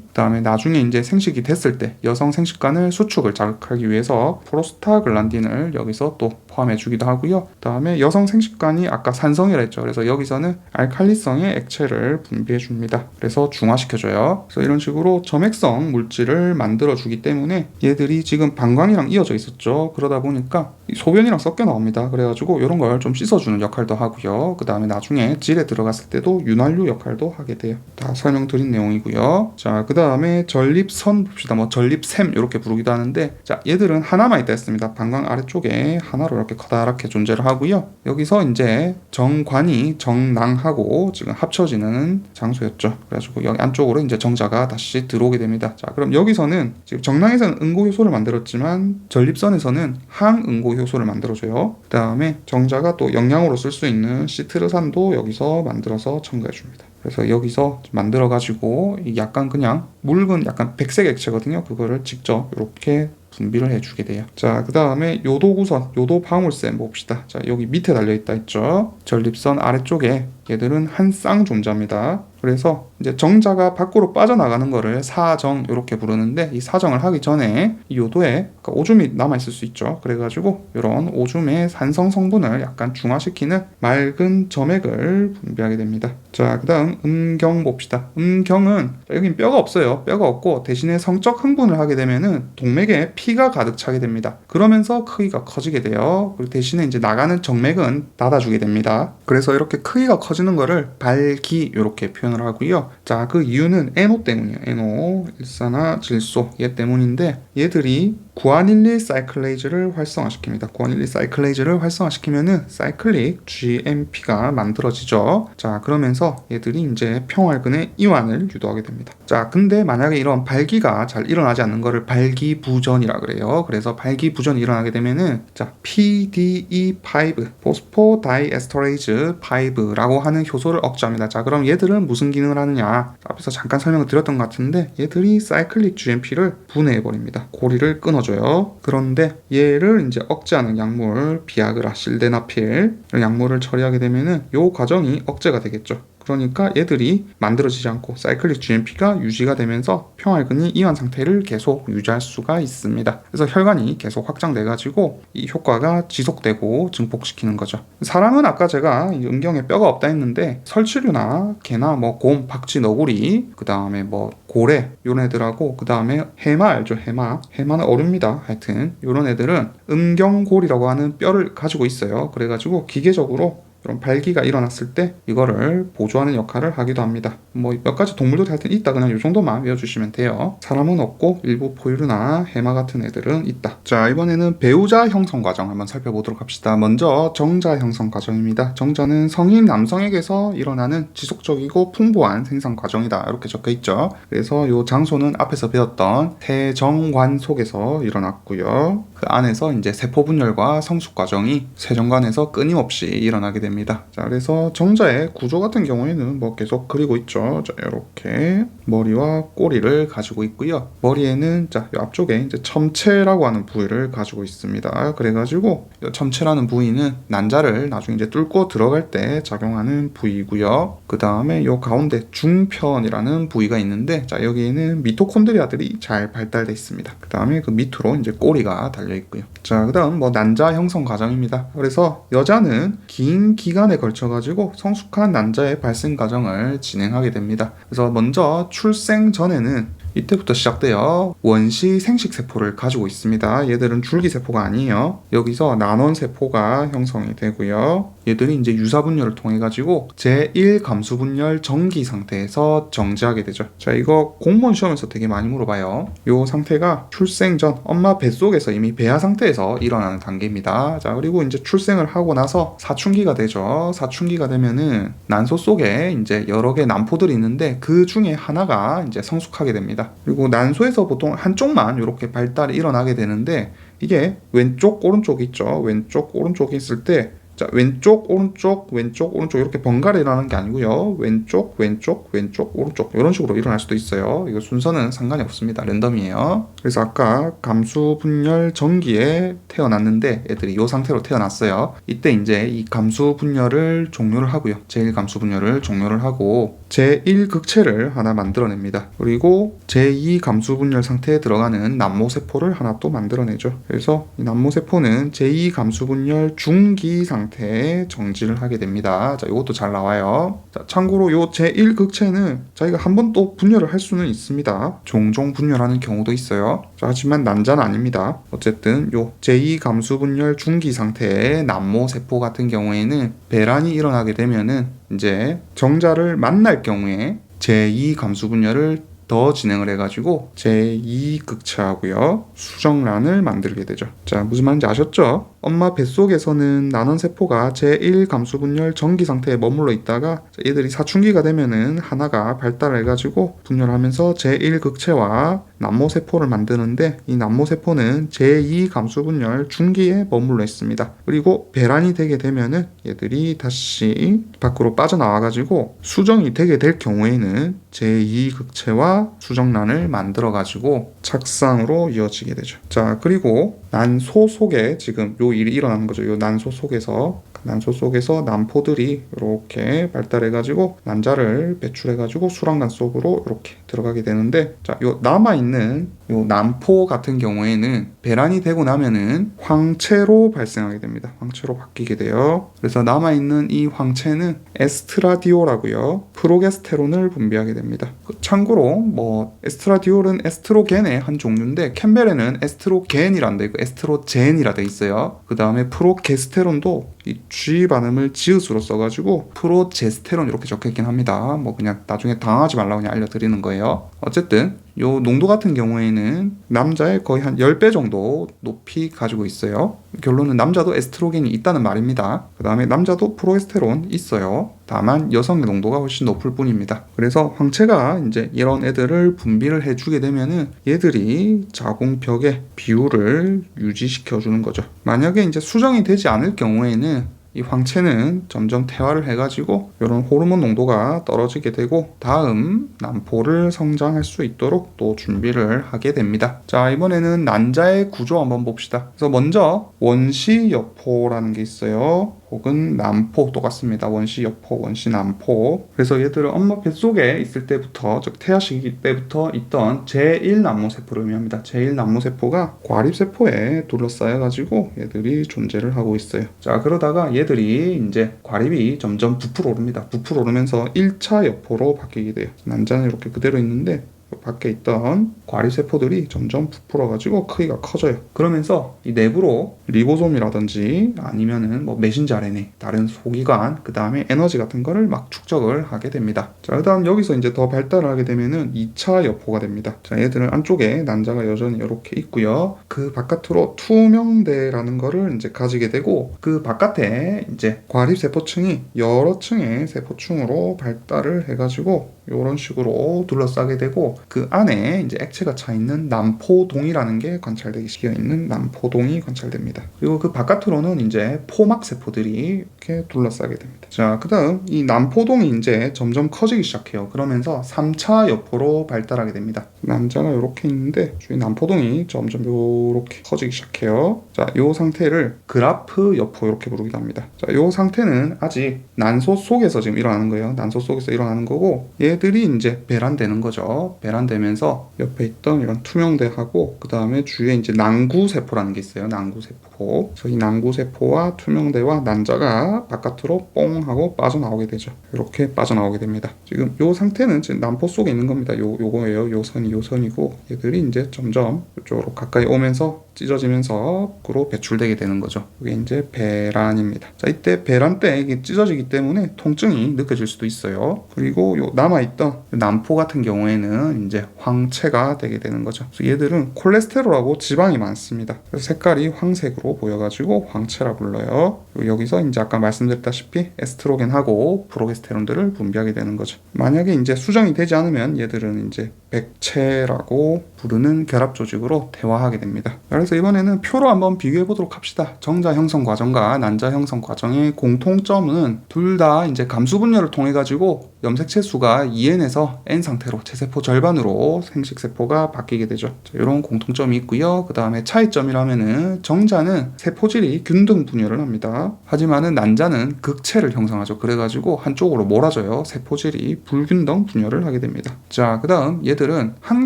그 다음에 나중에 이제 생식이 됐을 때 여성 생식관을 수축을 자극하기 위해서 프로스타글란딘을 여기서 또 포함해 주기도 하고요. 그 다음에 여성 생식관이 아까 산성이라 했죠. 그래서 여기서는 알칼리성의 액체를 분비해 줍니다. 그래서 중화시켜줘요. 그래서 이런 식으로 점액성 물질을 만들어 주기 때문에 얘들이 지금 방광이랑 이어져 있었죠. 그러다 보니까 소변이랑 섞여 나옵니다. 그래가지고 이런 걸 좀 씻어주는 역할도 하고요. 그 다음에 나중에 질에 들어갔을 때도 윤활유 역할도 하게 돼요. 다 설명드린 내용이고요. 자, 그 다음에 전립선 봅시다. 뭐 전립샘 이렇게 부르기도 하는데, 자, 얘들은 하나만 있다 했습니다. 방광 아래쪽에 하나로 이렇게 커다랗게 존재를 하고요. 여기서 이제 정관이 정낭하고 지금 합쳐지는 장소였죠. 그래가지고 여기 안쪽으로 이제 정자가 다시 들어오게 됩니다. 자, 그럼 여기서는 지금 정낭에서는 응고효소를 만들었지만 전립선에서는 항응고효소를 만들어줘요. 그 다음에 정자가 또 영양으로 쓸 수 있는 시트르산도 여기서 만들어서 첨가해 줍니다. 그래서 여기서 만들어가지고 약간 그냥 묽은 약간 백색 액체거든요. 그거를 직접 이렇게 분비를 해주게 돼요. 자, 그 다음에 요도구선, 요도방울샘 봅시다. 자, 여기 밑에 달려있다 했죠. 전립선 아래쪽에 얘들은 한 쌍 존재합니다. 그래서 이제 정자가 밖으로 빠져나가는 거를 사정 이렇게 부르는데, 이 사정을 하기 전에 이 요도에 오줌이 남아있을 수 있죠. 그래가지고 이런 오줌의 산성 성분을 약간 중화시키는 맑은 점액을 분비하게 됩니다. 자, 그 다음 음경 봅시다. 음경은, 여긴 뼈가 없어요. 뼈가 없고 대신에 성적 흥분을 하게 되면은 동맥에 피가 가득 차게 됩니다. 그러면서 크기가 커지게 돼요. 그리고 대신에 이제 나가는 정맥은 닫아주게 됩니다. 그래서 이렇게 크기가 커지는 거를 발기 이렇게 표현을 하고요. 자, 그 이유는 NO 때문이에요. NO, 일산화질소 얘 때문인데, 얘들이 구아닐릴 사이클레이즈를 활성화시킵니다. 구아닐릴 사이클레이즈를 활성화시키면은 사이클릭 GMP가 만들어지죠. 자, 그러면서 얘들이 이제 평활근의 이완을 유도하게 됩니다. 자, 근데 만약에 이런 발기가 잘 일어나지 않는 거를 발기부전이라 그래요. 그래서 발기부전이 일어나게 되면은, 자, PDE5, 포스포다이에스터레이즈 5라고 하는 효소를 억제합니다. 자, 그럼 얘들은 무슨 기능을 하느냐? 앞에서 잠깐 설명을 드렸던 것 같은데, 얘들이 사이클릭 GMP를 분해해버립니다. 고리를 끊어줘요. 그런데 얘를 이제 억제하는 약물, 비아그라, 실데나필 이런 약물을 처리하게 되면은 요 과정이 억제가 되겠죠. 그러니까 얘들이 만들어지지 않고 사이클릭 GMP가 유지가 되면서 평활근이 이완 상태를 계속 유지할 수가 있습니다. 그래서 혈관이 계속 확장돼가지고 이 효과가 지속되고 증폭시키는 거죠. 사람은 아까 제가 음경에 뼈가 없다 했는데, 설치류나 개나 뭐 곰, 박쥐, 너구리, 그 다음에 뭐 고래 이런 애들하고, 그 다음에 해마 알죠? 해마는 어류입니다. 하여튼 이런 애들은 음경골이라고 하는 뼈를 가지고 있어요. 그래가지고 기계적으로 이런 발기가 일어났을 때 이거를 보조하는 역할을 하기도 합니다. 뭐 몇 가지 동물도 하여튼 있다. 그냥 이 정도만 외워주시면 돼요. 사람은 없고 일부 포유류나 해마 같은 애들은 있다. 자, 이번에는 배우자 형성 과정 한번 살펴보도록 합시다. 먼저 정자 형성 과정입니다. 정자는 성인 남성에게서 일어나는 지속적이고 풍부한 생산 과정이다. 이렇게 적혀 있죠. 그래서 이 장소는 앞에서 배웠던 세정관 속에서 일어났고요. 그 안에서 이제 세포 분열과 성숙 과정이 세정관에서 끊임없이 일어나게 됩니다. 됩니다. 자, 그래서 정자의 구조 같은 경우에는 뭐 계속 그리고 있죠. 자, 이렇게 머리와 꼬리를 가지고 있고요. 머리에는 자, 이 앞쪽에 이제 첨체라고 하는 부위를 가지고 있습니다. 그래가지고 이 첨체라는 부위는 난자를 나중에 이제 뚫고 들어갈 때 작용하는 부위고요. 그 다음에 이 가운데 중편이라는 부위가 있는데, 자, 여기에는 미토콘드리아들이 잘 발달돼 있습니다. 그 다음에 그 밑으로 이제 꼬리가 달려 있고요. 자, 그 다음 뭐 난자 형성 과정입니다. 그래서 여자는 긴 기간에 걸쳐 가지고 성숙한 난자의 발생 과정을 진행하게 됩니다. 그래서 먼저 출생 전에는 이때부터 시작돼요. 원시 생식세포를 가지고 있습니다. 얘들은 줄기세포가 아니에요. 여기서 난원세포가 형성이 되고요. 얘들이 이제 유사분열을 통해 가지고 제1감수분열 정기 상태에서 정지하게 되죠. 자, 이거 공무원 시험에서 되게 많이 물어봐요. 이 상태가 출생 전 엄마 뱃속에서 이미 배아 상태에서 일어나는 단계입니다. 자, 그리고 이제 출생을 하고 나서 사춘기가 되죠. 사춘기가 되면은 난소 속에 이제 여러 개 난포들이 있는데 그 중에 하나가 이제 성숙하게 됩니다. 그리고 난소에서 보통 한쪽만 이렇게 발달이 일어나게 되는데, 이게 왼쪽 오른쪽이 있죠. 왼쪽 오른쪽이 있을 때, 자, 왼쪽 오른쪽 왼쪽 오른쪽 이렇게 번갈아 일어나는 게 아니고요. 왼쪽 왼쪽 왼쪽 오른쪽 이런 식으로 일어날 수도 있어요. 이거 순서는 상관이 없습니다. 랜덤이에요. 그래서 아까 감수분열 전기에 태어났는데 애들이 이 상태로 태어났어요. 이때 이제 이 감수분열을 종료를 하고요. 제1감수분열을 종료를 하고 제1극체를 하나 만들어냅니다. 그리고 제2감수분열 상태에 들어가는 남모세포를 하나 또 만들어내죠. 그래서 이 남모세포는 제2감수분열 중기 상태에 정지를 하게 됩니다. 자, 이것도 잘 나와요. 자, 참고로 요 제1극체는 자기가 한 번 또 분열을 할 수는 있습니다. 종종 분열하는 경우도 있어요. 자, 하지만 난자는 아닙니다. 어쨌든 요 제2감수분열 중기 상태의 남모세포 같은 경우에는 배란이 일어나게 되면은 이제 정자를 만날 경우에 제2감수분열을 더 진행을 해가지고 제2극체하고요 수정란을 만들게 되죠. 자, 무슨 말인지 아셨죠? 엄마 뱃속에서는 난원세포가 제1감수분열 정기 상태에 머물러 있다가 얘들이 사춘기가 되면은 하나가 발달해가지고 분열하면서 제1극체와 남모세포를 만드는데, 이 남모세포는 제2감수분열 중기에 머물러 있습니다. 그리고 배란이 되게 되면은 얘들이 다시 밖으로 빠져나와가지고 수정이 되게 될 경우에는 제2극체와 수정란을 만들어가지고 착상으로 이어지게 되죠. 자, 그리고 난소 속에 지금 요 일이 일어나는 거죠. 요 난소 속에서 난포들이 이렇게 발달해가지고 난자를 배출해가지고 수락관 속으로 이렇게 들어가게 되는데, 자, 요 남아있는 요 난포 같은 경우에는 배란이 되고 나면은 황체로 발생하게 됩니다. 황체로 바뀌게 돼요. 그래서 남아있는 이 황체는 에스트라디올하고요 프로게스테론을 분비하게 됩니다. 참고로 뭐 에스트라디올은 에스트로겐의 한 종류인데 캠벨에는 에스트로겐이라 돼 있고 에스트로젠이라 돼 있어요. 그 다음에 프로게스테론도 이 G 발음을 지읒으로 써가지고 프로제스테론 이렇게 적혀있긴 합니다. 뭐 그냥 나중에 당하지 말라고 그냥 알려드리는 거예요. 어쨌든 요 농도 같은 경우에는 남자의 거의 한 10배 정도 높이 가지고 있어요. 결론은 남자도 에스트로겐이 있다는 말입니다. 그 다음에 남자도 프로게스테론 있어요. 다만 여성의 농도가 훨씬 높을 뿐입니다. 그래서 황체가 이제 이런 애들을 분비를 해주게 되면은 얘들이 자궁벽의 비율을 유지시켜주는 거죠. 만약에 이제 수정이 되지 않을 경우에는 이 황체는 점점 퇴화를 해가지고 이런 호르몬 농도가 떨어지게 되고 다음 난포를 성장할 수 있도록 또 준비를 하게 됩니다. 자, 이번에는 난자의 구조 한번 봅시다. 그래서 먼저 원시여포라는 게 있어요. 혹은 난포 똑같습니다. 원시여포, 원시난포. 그래서 얘들은 엄마 뱃속에 있을 때부터, 즉 태아 시기 때부터 있던 제1난모세포를 의미합니다. 제1난모세포가 과립세포에 둘러싸여가지고 얘들이 존재를 하고 있어요. 자, 그러다가 얘들이 이제 과립이 점점 부풀어 오릅니다. 부풀어 오르면서 1차 여포로 바뀌게 돼요. 난자는 이렇게 그대로 있는데 밖에 있던 과립세포들이 점점 부풀어가지고 크기가 커져요. 그러면서 이 내부로 리보솜이라든지 아니면은 뭐 메신저 RNA, 다른 소기관, 그 다음에 에너지 같은 거를 막 축적을 하게 됩니다. 자, 그 다음 여기서 이제 더 발달을 하게 되면은 2차 여포가 됩니다. 자, 얘들은 안쪽에 난자가 여전히 이렇게 있고요. 그 바깥으로 투명대라는 거를 이제 가지게 되고, 그 바깥에 이제 과립세포층이 여러 층의 세포층으로 발달을 해가지고 이런 식으로 둘러싸게 되고, 그 안에 이제 액체가 차 있는 남포동이라는 게 관찰되기 시기가 있는 남포동이 관찰됩니다. 그리고 그 바깥으로는 이제 포막 세포들이 이렇게 둘러싸게 됩니다. 자, 그다음 이 남포동이 이제 점점 커지기 시작해요. 그러면서 3차 여포로 발달하게 됩니다. 남자가 이렇게 있는데 주위 남포동이 점점 이렇게 커지기 시작해요. 자, 이 상태를 그라프 여포 이렇게 부르기도 합니다. 자, 이 상태는 아직 난소 속에서 지금 일어나는 거예요. 난소 속에서 일어나는 거고 얘들이 이제 배란되는 거죠. 배란되면서 옆에 있던 이런 투명대하고 그 다음에 주위에 이제 난구세포라는 게 있어요. 난구세포. 그래서 이 난구세포와 투명대와 난자가 바깥으로 뽕 하고 빠져나오게 되죠. 이렇게 빠져나오게 됩니다. 지금 이 상태는 지금 난포 속에 있는 겁니다. 요거예요. 요 선이고 얘들이 이제 점점 이쪽으로 가까이 오면서 찢어지면서 밖으로 배출되게 되는 거죠. 이게 이제 배란입니다. 자, 이때 배란 때 이게 찢어지기 때문에 통증이 느껴질 수도 있어요. 그리고 요 남아있던 난포 같은 경우에는 이제 황체가 되게 되는 거죠. 그래서 얘들은 콜레스테롤하고 지방이 많습니다. 그래서 색깔이 황색으로 보여가지고 황체라 불러요. 그리고 여기서 이제 아까 말씀드렸다시피 에스트로겐하고 프로게스테론들을 분비하게 되는 거죠. 만약에 이제 수정이 되지 않으면 얘들은 이제 백체라고 부르는 결합 조직으로 퇴화하게 됩니다. 그래서 이번에는 표로 한번 비교해 보도록 합시다. 정자 형성 과정과 난자 형성 과정의 공통점은 둘 다 이제 감수 분열을 통해 가지고 염색체 수가 2n에서 n 상태로 체세포 절반으로 생식세포가 바뀌게 되죠. 자, 이런 공통점이 있고요. 그 다음에 차이점이라면은 정자는 세포질이 균등 분열을 합니다. 하지만은 난자는 극체를 형성하죠. 그래가지고 한쪽으로 몰아져요. 세포질이 불균등 분열을 하게 됩니다. 자, 그 다음 얘들은 한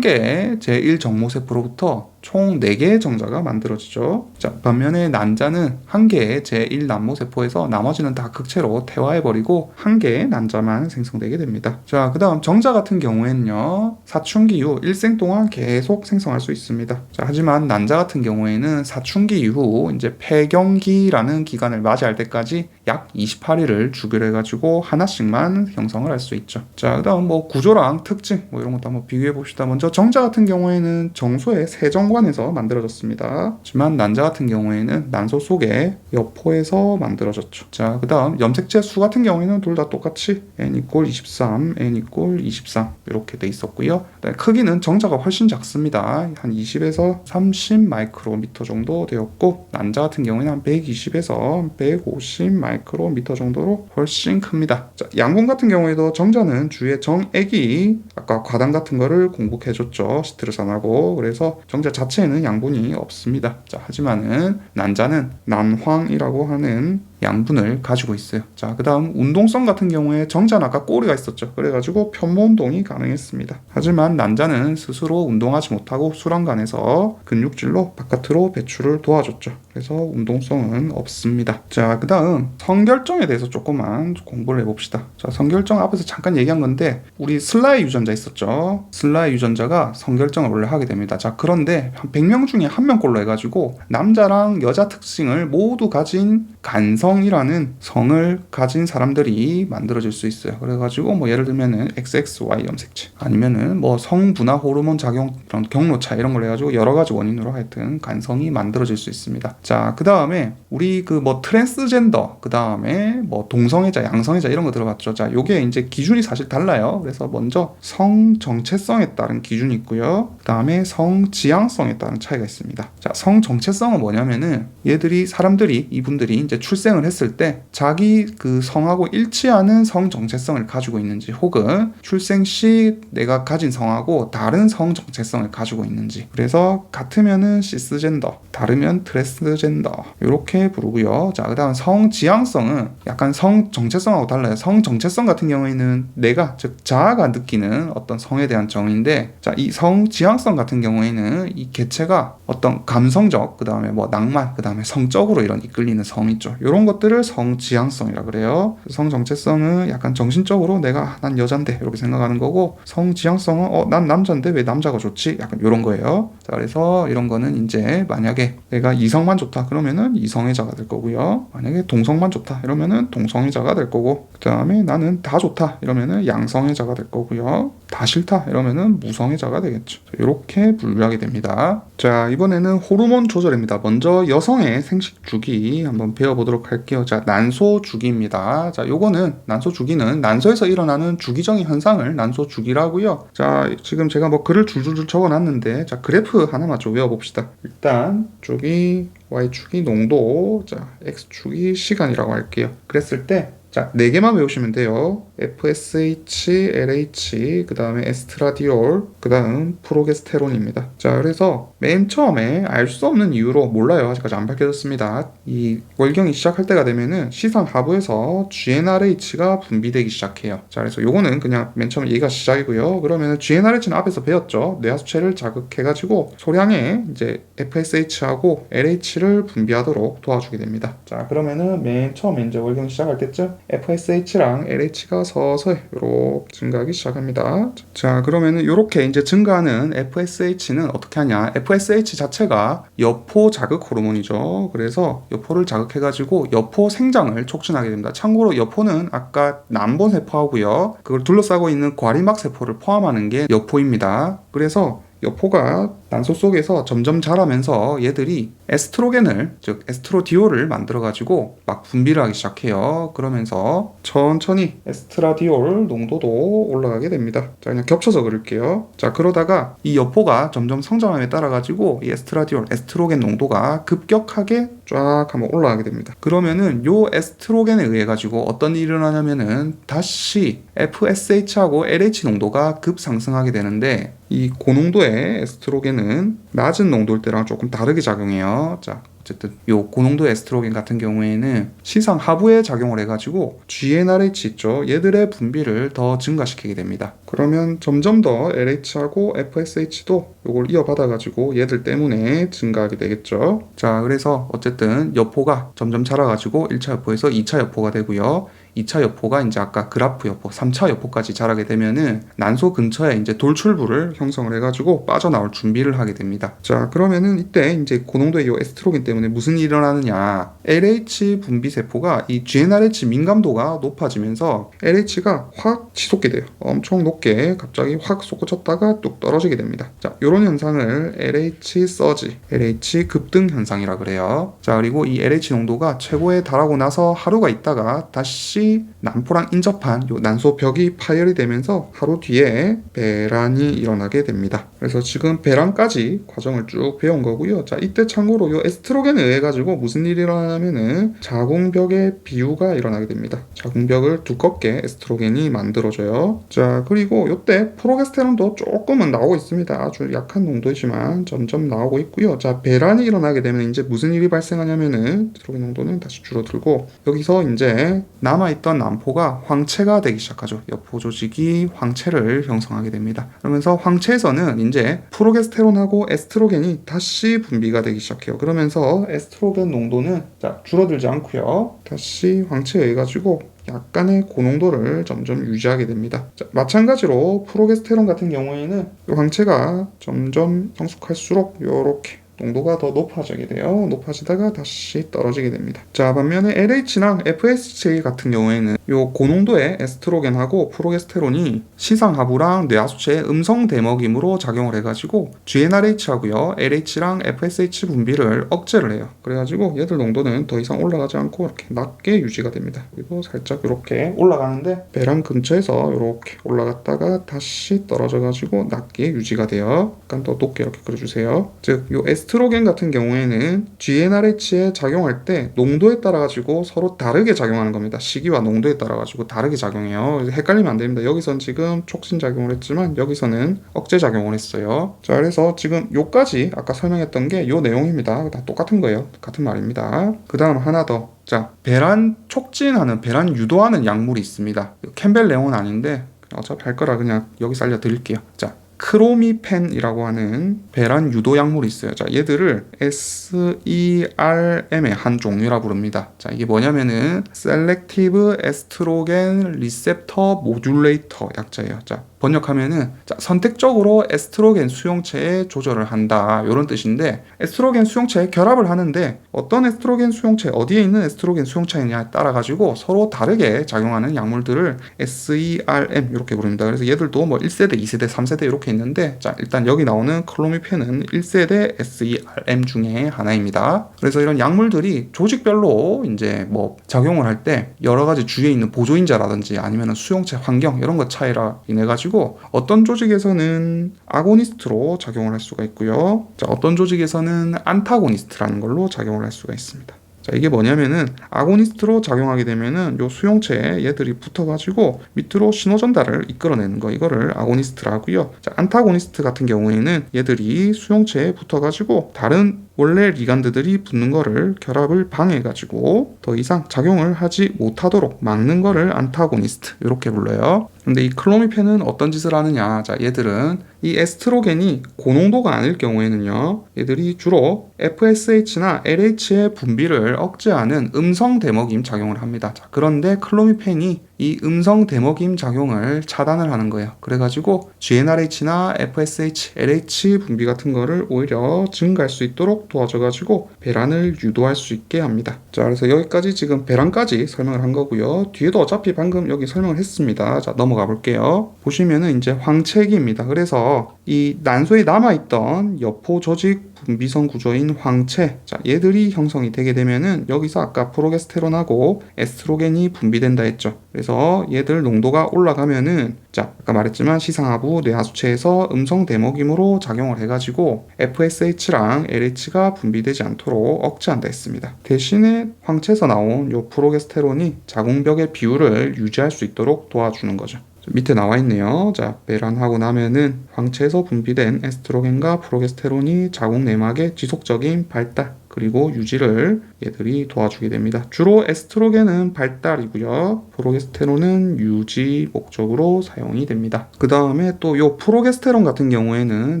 개의 제1정모세포로부터 총 4개의 정자가 만들어지죠. 자, 반면에 난자는 한 개의 제1난모세포에서 나머지는 다 극체로 퇴화해버리고 한 개의 난자만 생성되게 됩니다. 자, 그 다음 정자 같은 경우에는요, 사춘기 이후 일생 동안 계속 생성할 수 있습니다. 자, 하지만 난자 같은 경우에는 사춘기 이후 이제 폐경기라는 기간을 맞이할 때까지 약 28일을 주기로 해가지고 하나씩만 형성을 할 수 있죠. 자, 그 다음 뭐 구조랑 특징 뭐 이런 것도 한번 비교해 봅시다. 먼저 정자 같은 경우에는 정소의 세정관에서 만들어졌습니다. 하지만 난자 같은 경우에는 난소 속의 여포에서 만들어졌죠. 자, 그 다음 염색체 수 같은 경우에는 둘 다 똑같이 n=23, n=23 이렇게 돼 있었고요. 크기는 정자가 훨씬 작습니다. 한 20에서 30 마이크로미터 정도 되었고 난자 같은 경우에는 한 120에서 150 마이크로미터 정도로 훨씬 큽니다. 자, 양분 같은 경우에도 정자는 주위에 정액이 아까 과당 같은 거를 공급해줬죠. 시트르산하고. 그래서 정자 자체에는 양분이 없습니다. 자, 하지만은 난자는 난황이라고 하는 양분을 가지고 있어요. 자, 그 다음 운동성 같은 경우에 정자는 아까 꼬리가 있었죠. 그래가지고 편모 운동이 가능했습니다. 하지만 난자는 스스로 운동하지 못하고 수란간에서 근육질로 바깥으로 배출을 도와줬죠. 그래서 운동성은 없습니다. 자, 그 다음 성결정에 대해서 조금만 공부를 해봅시다. 자, 성결정 앞에서 잠깐 얘기한 건데 우리 슬라이 유전자 있었죠. 슬라이 유전자가 성결정을 원래 하게 됩니다. 자, 그런데 한 100명 중에 1명꼴로 해가지고 남자랑 여자 특징을 모두 가진 간성이라는 성을 가진 사람들이 만들어질 수 있어요. 그래가지고 뭐 예를 들면은 XXY 염색체 아니면은 뭐 성분화 호르몬 작용 이런 경로차 이런 걸 해가지고 여러 가지 원인으로 하여튼 간성이 만들어질 수 있습니다. 자, 그 다음에 우리 그 뭐 트랜스젠더 그 다음에 뭐 동성애자 양성애자 이런 거 들어봤죠. 자, 요게 이제 기준이 사실 달라요. 그래서 먼저 성 정체성에 따른 기준이 있고요. 그 다음에 성 지향성에 따른 차이가 있습니다. 자, 성 정체성은 뭐냐면은 얘들이 사람들이 이분들이 이제 출생을 했을 때 자기 그 성하고 일치하는 성 정체성을 가지고 있는지 혹은 출생 시 내가 가진 성하고 다른 성 정체성을 가지고 있는지. 그래서 같으면은 시스젠더, 다르면 트랜스젠더 이렇게 부르고요. 자, 그다음 성 지향성은 약간 성 정체성하고 달라요. 성 정체성 같은 경우에는 내가 즉 자아가 느끼는 어떤 성에 대한 정의인데, 자, 이 성 지향성 같은 경우에는 이 개체가 어떤 감성적, 그다음에 뭐 낭만, 그다음에 성적으로 이런 이끌리는 성 있죠. 이런 것들을 성 지향성이라 그래요. 성 정체성은 약간 정신적으로 내가 난 여잔데 이렇게 생각하는 거고, 성 지향성은 난 남잔데 왜 남자가 좋지? 약간 이런 거예요. 자, 그래서 이런 거는 이제 만약에 내가 이성만 좋다 그러면은 이성애자가 될 거고요. 만약에 동성만 좋다 이러면은 동성애자가 될 거고, 그 다음에 나는 다 좋다 이러면은 양성애자가 될 거고요. 다 싫다 이러면은 무성애자가 되겠죠. 이렇게 분류하게 됩니다. 자, 이번에는 호르몬 조절입니다. 먼저 여성의 생식 주기 한번 배워보도록 할게요. 자, 난소 주기입니다. 자, 요거는 난소 주기는 난소에서 일어나는 주기적인 현상을 난소 주기라고요. 자, 지금 제가 뭐 글을 줄줄줄 적어놨는데, 자, 그래프 하나만 좀 외워봅시다. 일단 주기, y축이 농도, 자, x축이 시간이라고 할게요. 그랬을 때 자, 4개만 외우시면 돼요. FSH, LH, 그 다음에 에스트라디올, 그 다음 프로게스테론입니다. 자, 그래서 맨 처음에 알 수 없는 이유로 몰라요. 아직까지 안 밝혀졌습니다. 이 월경이 시작할 때가 되면은 시상 하부에서 GnRH가 분비되기 시작해요. 자, 그래서 요거는 그냥 맨 처음에 얘가 시작이고요. 그러면은 GnRH는 앞에서 배웠죠. 뇌하수체를 자극해가지고 소량의 이제 FSH하고 LH를 분비하도록 도와주게 됩니다. 자, 그러면은 맨 처음에 이제 월경이 시작할 때쯤 FSH랑 LH가 서서히 이렇게 증가하기 시작합니다. 자, 그러면은 이렇게 이제 증가하는 FSH는 어떻게 하냐? FSH 자체가 여포 자극 호르몬이죠. 그래서 여포를 자극해가지고 여포 생장을 촉진하게 됩니다. 참고로 여포는 아까 남본 세포하고요, 그걸 둘러싸고 있는 과리막 세포를 포함하는 게 여포입니다. 그래서 여포가 난소 속에서 점점 자라면서 얘들이 에스트로겐을, 즉 에스트로디올을 만들어가지고 막 분비를 하기 시작해요. 그러면서 천천히 에스트라디올 농도도 올라가게 됩니다. 자, 그냥 겹쳐서 그릴게요. 자, 그러다가 이 여포가 점점 성장함에 따라가지고 이 에스트라디올, 에스트로겐 농도가 급격하게 쫙 한번 올라가게 됩니다. 그러면은 요 에스트로겐에 의해 가지고 어떤 일이 일어나냐면은 다시 FSH하고 LH 농도가 급상승하게 되는데, 이 고농도의 에스트로겐은 낮은 농도일 때랑 조금 다르게 작용해요. 자, 어쨌든 요 고농도 에스트로겐 같은 경우에는 시상 하부에 작용을 해가지고 GnRH 있죠, 얘들의 분비를 더 증가시키게 됩니다. 그러면 점점 더 LH하고 FSH도 요걸 이어받아가지고 얘들 때문에 증가하게 되겠죠. 자, 그래서 어쨌든 여포가 점점 자라가지고 1차 여포에서 2차 여포가 되고요. 2차 여포가 이제 아까 그라프 여포, 3차 여포까지 자라게 되면은 난소 근처에 이제 돌출부를 형성을 해가지고 빠져나올 준비를 하게 됩니다. 자, 그러면은 이때 이제 고농도의 이 에스트로겐 때문에 무슨 일이 일어나느냐? LH 분비 세포가 이 GnRH 민감도가 높아지면서 LH가 확 치솟게 돼요. 엄청 높게 갑자기 확 솟구쳤다가 뚝 떨어지게 됩니다. 자, 이런 현상을 LH 서지, LH 급등 현상이라 그래요. 자, 그리고 이 LH 농도가 최고에 달하고 나서 하루가 있다가 다시 난포랑 인접한 요 난소 벽이 파열이 되면서 하루 뒤에 배란이 일어나게 됩니다. 그래서 지금 배란까지 과정을 쭉 배운 거고요. 자, 이때 참고로 요 에스트로겐에 의해 가지고 무슨 일이 일어나냐면은 자궁벽의 비유가 일어나게 됩니다. 자궁벽을 두껍게 에스트로겐이 만들어줘요. 자, 그리고 요때 프로게스테론도 조금은 나오고 있습니다. 아주 약한 농도이지만 점점 나오고 있고요. 자, 배란이 일어나게 되면 이제 무슨 일이 발생하냐면은 에스트로겐 농도는 다시 줄어들고, 여기서 이제 남아있던 난포가 황체가 되기 시작하죠. 여포 조직이 황체를 형성하게 됩니다. 그러면서 황체에서는 이제 프로게스테론하고 에스트로겐이 다시 분비가 되기 시작해요. 그러면서 에스트로겐 농도는 자, 줄어들지 않고요, 다시 황체에 의해 가지고 약간의 고농도를 점점 유지하게 됩니다. 자, 마찬가지로 프로게스테론 같은 경우에는 이 황체가 점점 성숙할수록 이렇게 농도가 더 높아지게 돼요. 높아지다가 다시 떨어지게 됩니다. 자, 반면에 LH랑 FSH 같은 경우에는 요 고농도의 에스트로겐하고 프로게스테론이 시상하부랑 뇌하수체의 음성 대먹임으로 작용을 해가지고 GnRH하고요, LH랑 FSH 분비를 억제를 해요. 그래가지고 얘들 농도는 더 이상 올라가지 않고 이렇게 낮게 유지가 됩니다. 그리고 살짝 이렇게 올라가는데 배란 근처에서 이렇게 올라갔다가 다시 떨어져가지고 낮게 유지가 돼요. 약간 더 높게 이렇게 그려주세요. 즉, 요 에스트로겐 같은 경우에는 GnRH에 작용할 때 농도에 따라 가지고 서로 다르게 작용하는 겁니다. 시기와 농도에 따라 가지고 다르게 작용해요. 헷갈리면 안 됩니다. 여기선 지금 촉진 작용을 했지만 여기서는 억제 작용을 했어요. 자, 그래서 지금 요까지 아까 설명했던 게 요 내용입니다. 다 똑같은 거예요. 같은 말입니다. 그 다음 하나 더. 자, 배란 촉진하는, 배란 유도하는 약물이 있습니다. 캠벨레온 아닌데 어차피 할 거라 그냥 여기서 알려드릴게요. 자, 크로미펜이라고 하는 배란 유도 약물이 있어요. 자, 얘들을 SERM의 한 종류라 부릅니다. 자, 이게 뭐냐면은 Selective Estrogen Receptor Modulator 약자예요. 자, 번역하면은 자, 선택적으로 에스트로겐 수용체에 조절을 한다 이런 뜻인데, 에스트로겐 수용체에 결합을 하는데 어떤 에스트로겐 수용체, 어디에 있는 에스트로겐 수용체냐에 따라 가지고 서로 다르게 작용하는 약물들을 SERM 이렇게 부릅니다. 그래서 얘들도 뭐 1세대, 2세대, 3세대 이렇게 있는데, 자 일단 여기 나오는 클로미펜은 1세대 SERM 중에 하나입니다. 그래서 이런 약물들이 조직별로 이제 뭐 작용을 할 때 여러 가지 주위에 있는 보조인자라든지 아니면 수용체 환경 이런 것 차이라 인해 가지고 어떤 조직에서는 아고니스트로 작용을 할 수가 있고요. 자, 어떤 조직에서는 안타고니스트라는 걸로 작용을 할 수가 있습니다. 자, 이게 뭐냐면은 아고니스트로 작용하게 되면은 요 수용체에 얘들이 붙어가지고 밑으로 신호 전달을 이끌어내는 거, 이거를 아고니스트라 하고요. 자, 안타고니스트 같은 경우에는 얘들이 수용체에 붙어가지고 다른 원래 리간드들이 붙는 거를 결합을 방해해가지고 더 이상 작용을 하지 못하도록 막는 거를 안타고니스트 이렇게 불러요. 근데 이 클로미펜은 어떤 짓을 하느냐, 자 얘들은 이 에스트로겐이 고농도가 아닐 경우에는요, 얘들이 주로 FSH나 LH의 분비를 억제하는 음성 대먹임 작용을 합니다. 자, 그런데 클로미펜이 이 음성 대먹임 작용을 차단을 하는 거예요. 그래가지고 GnRH나 FSH, LH 분비 같은 거를 오히려 증가할 수 있도록 도와줘가지고 배란을 유도할 수 있게 합니다. 자, 그래서 여기까지 지금 배란까지 설명을 한 거고요. 뒤에도 어차피 방금 여기 설명을 했습니다. 자, 넘어가 볼게요. 보시면은 이제 황체기입니다. 그래서 이 난소에 남아있던 여포 조직 분비선 구조인 황체, 자 얘들이 형성이 되게 되면은 여기서 아까 프로게스테론하고 에스트로겐이 분비된다 했죠. 그래서 얘들 농도가 올라가면은 자 아까 말했지만 시상하부 뇌하수체에서 음성 대먹임으로 작용을 해가지고 FSH랑 LH가 분비되지 않도록 억제한다 했습니다. 대신에 황체에서 나온 요 프로게스테론이 자궁벽의 비율을 유지할 수 있도록 도와주는 거죠. 밑에 나와 있네요. 자, 배란하고 나면은 황체에서 분비된 에스트로겐과 프로게스테론이 자궁 내막의 지속적인 발달 그리고 유지를 얘들이 도와주게 됩니다. 주로 에스트로겐은 발달이고요. 프로게스테론은 유지 목적으로 사용이 됩니다. 그 다음에 또 이 프로게스테론 같은 경우에는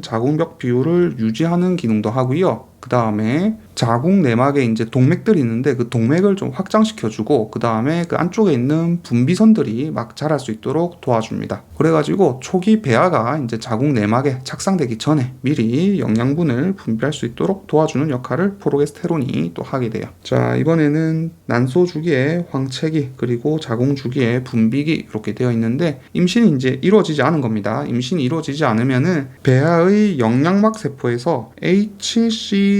자궁벽 비율을 유지하는 기능도 하고요. 그 다음에 자궁 내막에 이제 동맥들이 있는데 그 동맥을 좀 확장시켜주고 그 다음에 그 안쪽에 있는 분비선들이 막 자랄 수 있도록 도와줍니다. 그래가지고 초기 배아가 이제 자궁 내막에 착상되기 전에 미리 영양분을 분비할 수 있도록 도와주는 역할을 프로게스테론이 또 하게 돼요. 자, 이번에는 난소 주기에 황체기 그리고 자궁 주기에 분비기 이렇게 되어 있는데, 임신이 이제 이루어지지 않은 겁니다. 임신이 이루어지지 않으면은 배아의 영양막 세포에서 HCG라고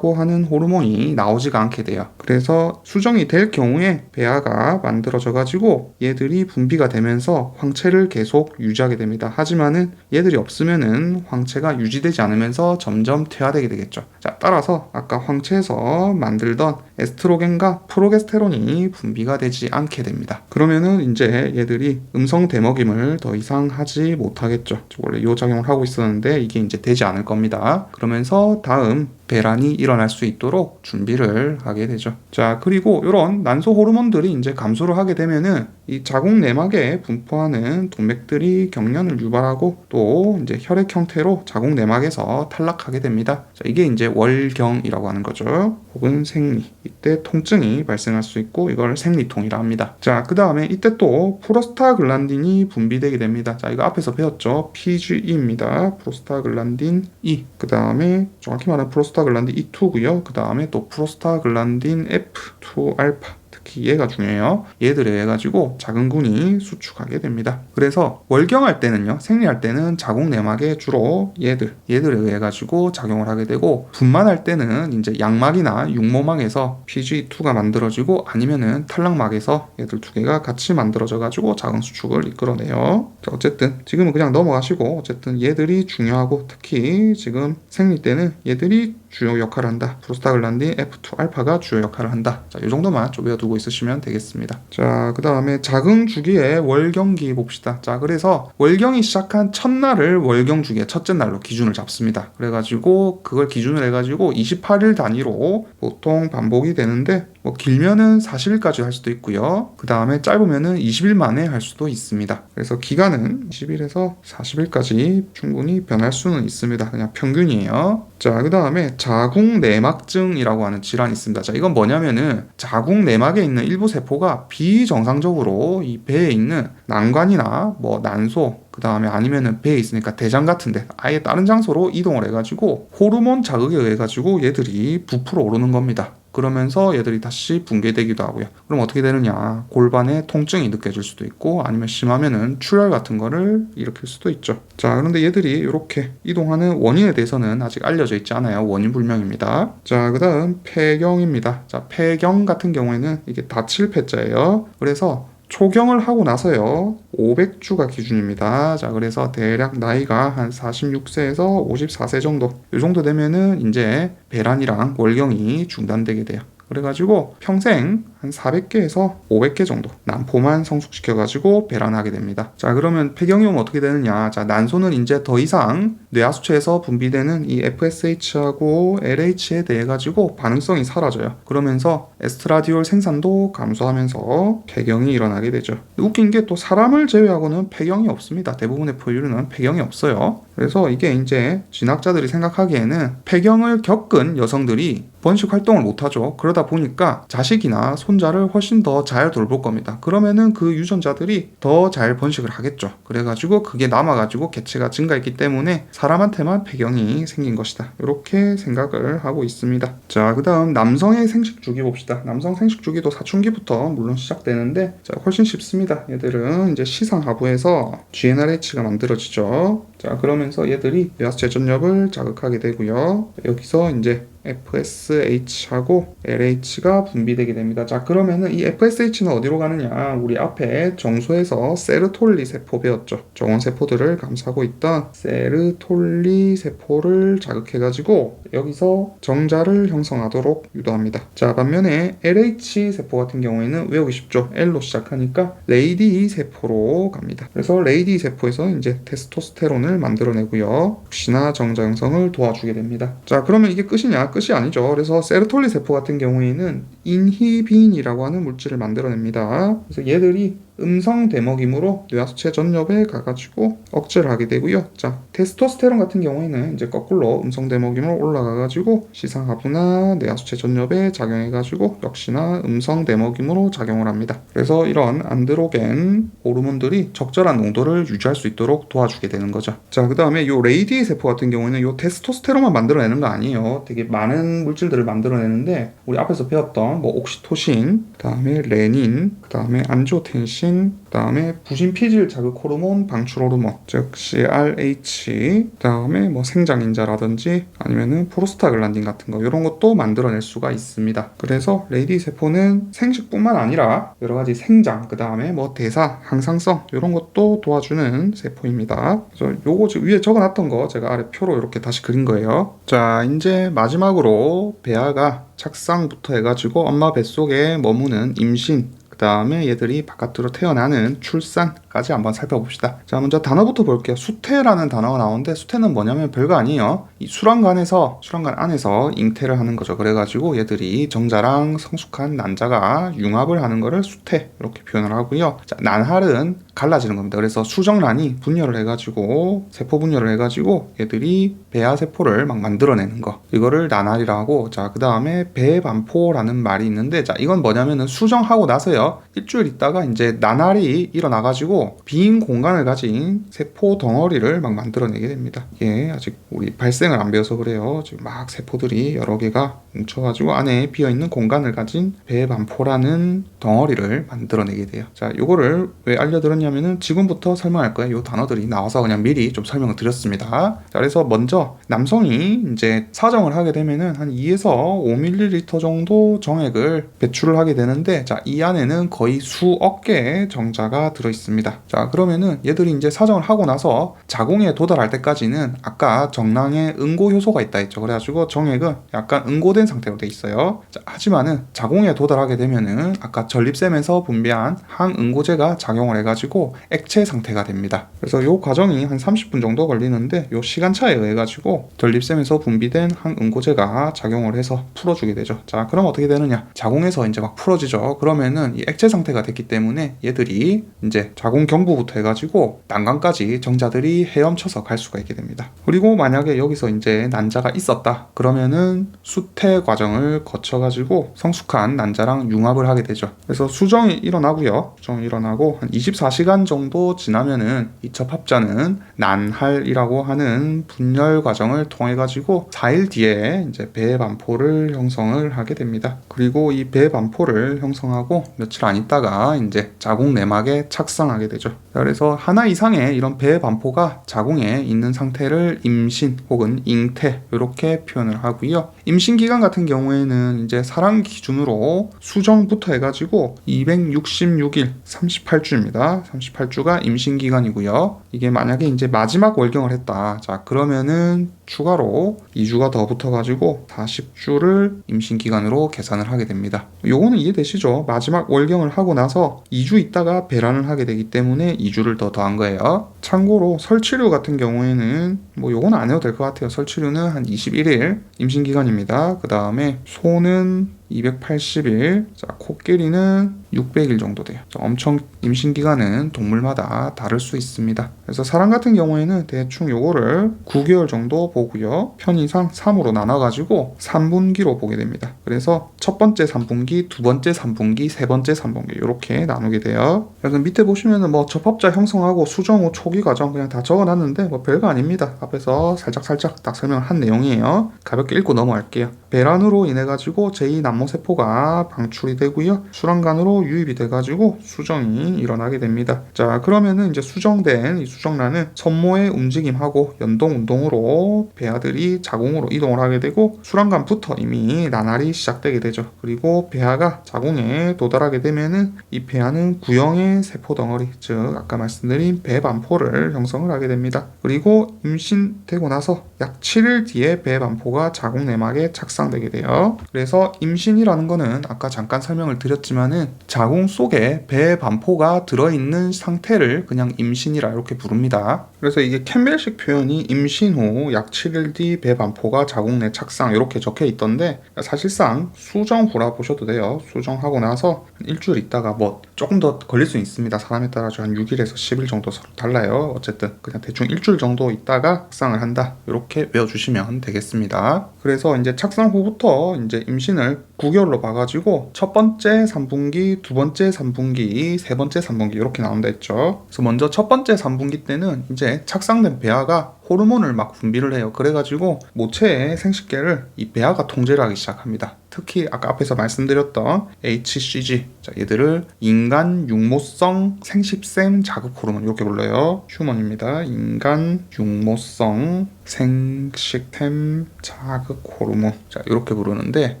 하는 호르몬이 나오지가 않게 돼요. 그래서 수정이 될 경우에 배아가 만들어져 가지고 얘들이 분비가 되면서 황체를 계속 유지하게 됩니다. 하지만은 얘들이 없으면은 황체가 유지되지 않으면서 점점 퇴화되게 되겠죠. 자, 따라서 아까 황체에서 만들던 에스트로겐과 프로게스테론이 분비가 되지 않게 됩니다. 그러면은 이제 얘들이 음성 대먹임을 더 이상 하지 못하겠죠. 원래 이 작용을 하고 있었는데 이게 이제 되지 않을 겁니다. 그러면서 다음 배란이 일어날 수 있도록 준비를 하게 되죠. 자, 그리고 이런 난소 호르몬들이 이제 감소를 하게 되면은 이 자궁 내막에 분포하는 동맥들이 경련을 유발하고 또 이제 혈액 형태로 자궁 내막에서 탈락하게 됩니다. 자, 이게 이제 월경이라고 하는 거죠. 혹은 생리. 이때 통증이 발생할 수 있고 이걸 생리통이라 합니다. 자, 그 다음에 이때 또 프로스타글란딘이 분비되게 됩니다. 자, 이거 앞에서 배웠죠. PGE입니다. 프로스타글란딘 E. 그 다음에 정확히 말하면 프로스타글란딘 E2고요. 그 다음에 또 프로스타글란딘 F2알파. 특히 얘가 중요해요. 얘들에 의해 가지고 자궁군이 수축하게 됩니다. 그래서 월경할 때는요, 생리할 때는 자궁 내막에 주로 얘들에 의해 가지고 작용을 하게 되고, 분만할 때는 이제 양막이나 육모막에서 PGE2가 만들어지고 아니면은 탈락막에서 얘들 두 개가 같이 만들어져 가지고 자궁 수축을 이끌어내요. 자, 어쨌든 지금은 그냥 넘어가시고, 어쨌든 얘들이 중요하고 특히 지금 생리 때는 얘들이 주요 역할을 한다. 프로스타글란딘 F2알파가 주요 역할을 한다. 자, 이 정도만 좀 외워두고 있으시면 되겠습니다. 자, 그 다음에 자궁 주기의 월경기 봅시다. 자, 그래서 월경이 시작한 첫날을 월경 주기의 첫째 날로 기준을 잡습니다. 그래가지고 그걸 기준으로 해가지고 28일 단위로 보통 반복이 되는데, 뭐 길면은 40일까지 할 수도 있고요. 그 다음에 짧으면은 20일 만에 할 수도 있습니다. 그래서 기간은 20일에서 40일까지 충분히 변할 수는 있습니다. 그냥 평균이에요. 자, 그 다음에 자궁내막증이라고 하는 질환이 있습니다. 자, 이건 뭐냐면은 자궁내막에 있는 일부 세포가 비정상적으로 이 배에 있는 난관이나 뭐 난소, 그 다음에 아니면은 배에 있으니까 대장 같은데 아예 다른 장소로 이동을 해가지고 호르몬 자극에 의해가지고 얘들이 부풀어 오르는 겁니다. 그러면서 얘들이 다시 붕괴되기도 하고요. 그럼 어떻게 되느냐? 골반에 통증이 느껴질 수도 있고 아니면 심하면은 출혈 같은 거를 일으킬 수도 있죠. 자, 그런데 얘들이 이렇게 이동하는 원인에 대해서는 아직 알려져 있지 않아요. 원인 불명입니다. 자, 그 다음 폐경입니다. 자, 폐경 같은 경우에는 이게 다칠 폐자예요. 그래서 초경을 하고 나서요 500주가 기준입니다. 자, 그래서 대략 나이가 한 46세에서 54세 정도, 이 정도 되면은 이제 배란이랑 월경이 중단되게 돼요. 그래가지고 평생 한 400개에서 500개 정도 난포만 성숙시켜가지고 배란하게 됩니다. 자, 그러면 폐경이 오면 어떻게 되느냐? 자, 난소는 이제 더 이상 뇌하수체에서 분비되는 이 FSH하고 LH에 대해 가지고 반응성이 사라져요. 그러면서 에스트라디올 생산도 감소하면서 폐경이 일어나게 되죠. 웃긴 게 또 사람을 제외하고는 폐경이 없습니다. 대부분의 포유류는 폐경이 없어요. 그래서 이게 이제 진학자들이 생각하기에는 폐경을 겪은 여성들이 번식 활동을 못하죠. 그러다 보니까 자식이나 손자를 훨씬 더 잘 돌볼 겁니다. 그러면은 그 유전자들이 더 잘 번식을 하겠죠. 그래가지고 그게 남아가지고 개체가 증가했기 때문에 사람한테만 폐경이 생긴 것이다. 이렇게 생각을 하고 있습니다. 자, 그 다음 남성의 생식 주기 봅시다. 남성 생식 주기도 사춘기부터 물론 시작되는데 자, 훨씬 쉽습니다. 얘들은 이제 시상하부에서 GnRH가 만들어지죠. 자, 그러면서 얘들이 뇌하수체 전엽을 자극하게 되고요. 여기서 이제 FSH하고 LH가 분비되게 됩니다. 자, 그러면은 이 FSH는 어디로 가느냐? 우리 앞에 정소에서 세르톨리 세포 배웠죠. 정원 세포들을 감싸고 있던 세르톨리 세포를 자극해가지고 여기서 정자를 형성하도록 유도합니다. 자, 반면에 LH 세포 같은 경우에는 외우기 쉽죠. L로 시작하니까 레이디 세포로 갑니다. 그래서 레이디 세포에서 이제 테스토스테론을 만들어내고요. 역시나 정자 형성을 도와주게 됩니다. 자, 그러면 이게 끝이냐? 끝이 아니죠. 그래서 세르톨리 세포 같은 경우에는 인히빈이라고 하는 물질을 만들어냅니다. 그래서 얘들이 음성 대먹임으로 뇌하수체 전엽에 가가지고 억제를 하게 되고요. 자, 테스토스테론 같은 경우에는 이제 거꾸로 음성 대먹임으로 올라가가지고 시상하부나 뇌하수체 전엽에 작용해가지고 역시나 음성 대먹임으로 작용을 합니다. 그래서 이런 안드로겐 호르몬들이 적절한 농도를 유지할 수 있도록 도와주게 되는 거죠. 자, 그 다음에 요 레이디 세포 같은 경우에는 요 테스토스테론만 만들어내는 거 아니에요. 되게 많은 물질들을 만들어내는데 우리 앞에서 배웠던 뭐 옥시토신, 그 다음에 레닌, 그 다음에 안지오텐신, 그 다음에 부신피질 자극 호르몬, 방출 호르몬, 즉 CRH, 그 다음에 뭐 생장인자라든지 아니면은 프로스타글란딘 같은 거 이런 것도 만들어낼 수가 있습니다. 그래서 레이디 세포는 생식뿐만 아니라 여러 가지 생장, 그 다음에 뭐 대사, 항상성 이런 것도 도와주는 세포입니다. 그래서 요거 지금 위에 적어놨던 거 제가 아래 표로 이렇게 다시 그린 거예요. 자, 이제 마지막으로 배아가 착상부터 해가지고 엄마 뱃속에 머무는 임신, 그 다음에 얘들이 바깥으로 태어나는 출산까지 한번 살펴봅시다. 자, 먼저 단어부터 볼게요. 수태라는 단어가 나오는데 수태는 뭐냐면 별거 아니에요. 이 수란관 안에서 잉태를 하는 거죠. 그래가지고 얘들이 정자랑 성숙한 난자가 융합을 하는 거를 수태 이렇게 표현을 하고요. 자, 난할은 갈라지는 겁니다. 그래서 수정란이 분열을 해가지고 세포 분열을 해가지고 얘들이 배아 세포를 막 만들어내는 거, 이거를 난할이라고 하고, 자, 그 다음에 배반포라는 말이 있는데, 자, 이건 뭐냐면은 수정하고 나서요 일주일 있다가 이제 난할이 일어나가지고 빈 공간을 가진 세포 덩어리를 막 만들어내게 됩니다. 이게 아직 우리 발생을 안 배워서 그래요. 지금 막 세포들이 여러 개가 뭉쳐가지고 안에 비어있는 공간을 가진 배반포라는 덩어리를 만들어내게 돼요. 자, 요거를 왜 알려드렸냐면은 지금부터 설명할 거예요. 요 단어들이 나와서 그냥 미리 좀 설명을 드렸습니다. 자, 그래서 먼저 남성이 이제 사정을 하게 되면은 한 2에서 5ml 정도 정액을 배출을 하게 되는데, 자, 이 안에는 거의 수억 개의 정자가 들어있습니다. 됩니다. 자, 그러면은 얘들이 이제 사정을 하고 나서 자궁에 도달할 때까지는 아까 정랑에 응고 효소가 있다 했죠. 그래가지고 정액은 약간 응고된 상태로 돼 있어요. 자, 하지만은 자궁에 도달하게 되면은 아까 전립샘에서 분비한 항응고제가 작용을 해가지고 액체 상태가 됩니다. 그래서 요 과정이 한 30분 정도 걸리는데 요 시간차에 의해 가지고 전립샘에서 분비된 항응고제가 작용을 해서 풀어주게 되죠. 자, 그럼 어떻게 되느냐? 자궁에서 이제 막 풀어지죠. 그러면은 이 액체 상태가 됐기 때문에 얘들이 이제 자궁 경부부터 해가지고 난간까지 정자들이 헤엄쳐서 갈 수가 있게 됩니다. 그리고 만약에 여기서 이제 난자가 있었다 그러면은 수태 과정을 거쳐가지고 성숙한 난자랑 융합을 하게 되죠. 그래서 수정이 일어나고요. 수정이 일어나고 한 24시간 정도 지나면은 이 접합자는 난할이라고 하는 분열 과정을 통해 가지고 4일 뒤에 이제 배반포를 형성을 하게 됩니다. 그리고 이 배반포를 형성하고 며칠 안 있다가 이제 자궁 내막에 착상하게 되죠. 그래서 하나 이상의 이런 배반포가 자궁에 있는 상태를 임신 혹은 잉태 이렇게 표현을 하고요. 임신 기간 같은 경우에는 이제 사람 기준으로 수정부터 해가지고 266일 38주입니다. 38주가 임신 기간이고요. 이게 만약에 이제 마지막 월경을 했다. 자, 그러면은 추가로 2주가 더 붙어가지고 40주를 임신 기간으로 계산을 하게 됩니다. 요거는 이해되시죠? 마지막 월경을 하고 나서 2주 있다가 배란을 하게 되기 때문에 2주를 더 더한 거예요. 참고로 설치류 같은 경우에는 뭐 요거는 안 해도 될 것 같아요. 설치류는 한 21일 임신 기간입니다. 그 다음에 소는 280일, 자, 코끼리는 600일 정도 돼요. 자, 엄청 임신 기간은 동물마다 다를 수 있습니다. 그래서 사람 같은 경우에는 대충 요거를 9개월 정도 보고요. 편의상 3으로 나눠가지고 3분기로 보게 됩니다. 그래서 첫 번째 3분기, 두 번째 3분기, 세 번째 3분기 이렇게 나누게 돼요. 그래서 밑에 보시면은 뭐 접합자 형성하고 수정 후 초기 과정 그냥 다 적어놨는데 뭐 별거 아닙니다. 앞에서 살짝 딱 설명을 한 내용이에요. 가볍게 읽고 넘어갈게요. 배란으로 인해 가지고 제2난모세포가 방출이 되고요. 수란간으로 유입이 돼 가지고 수정이 일어나게 됩니다. 자, 그러면은 이제 수정된 이 수정란은 선모의 움직임하고 연동 운동으로 배아들이 자궁으로 이동을 하게 되고 수란간부터 이미 나날이 시작되게 되죠. 그리고 배아가 자궁에 도달하게 되면은 이 배아는 구형의 세포 덩어리, 즉 아까 말씀드린 배반포를 형성을 하게 됩니다. 그리고 임신되고 나서 약 7일 뒤에 배반포가 자궁 내막에 착상되게 돼요. 그래서 임신이라는 거는 아까 잠깐 설명을 드렸지만은 자궁 속에 배반포가 들어있는 상태를 그냥 임신이라 이렇게 부릅니다. 그래서 이게 캠벨식 표현이 임신 후 약 7일 뒤 배반포가 자궁 내 착상 이렇게 적혀 있던데 사실상 수정 후라 보셔도 돼요. 수정하고 나서 일주일 있다가 뭐 조금 더 걸릴 수 있습니다. 사람에 따라서 한 6일에서 10일 정도 서로 달라요. 어쨌든 그냥 대충 일주일 정도 있다가 착상을 한다. 이렇게 외워주시면 되겠습니다. 그래서 이제 착상 후부터 이제 임신을 9개월로 봐가지고 첫 번째 3분기, 두 번째 3분기, 세 번째 3분기 이렇게 나온다 했죠. 그래서 먼저 첫 번째 3분기 때는 이제 착상된 배아가 호르몬을 막 분비를 해요. 그래가지고 모체의 생식계를 이 배아가 통제를 하기 시작합니다. 특히 아까 앞에서 말씀드렸던 HCG, 자, 얘들을 인간 육모성 생식샘 자극 호르몬 이렇게 불러요. 휴먼입니다. 인간 육모성 생식샘 자극 호르몬, 자, 이렇게 부르는데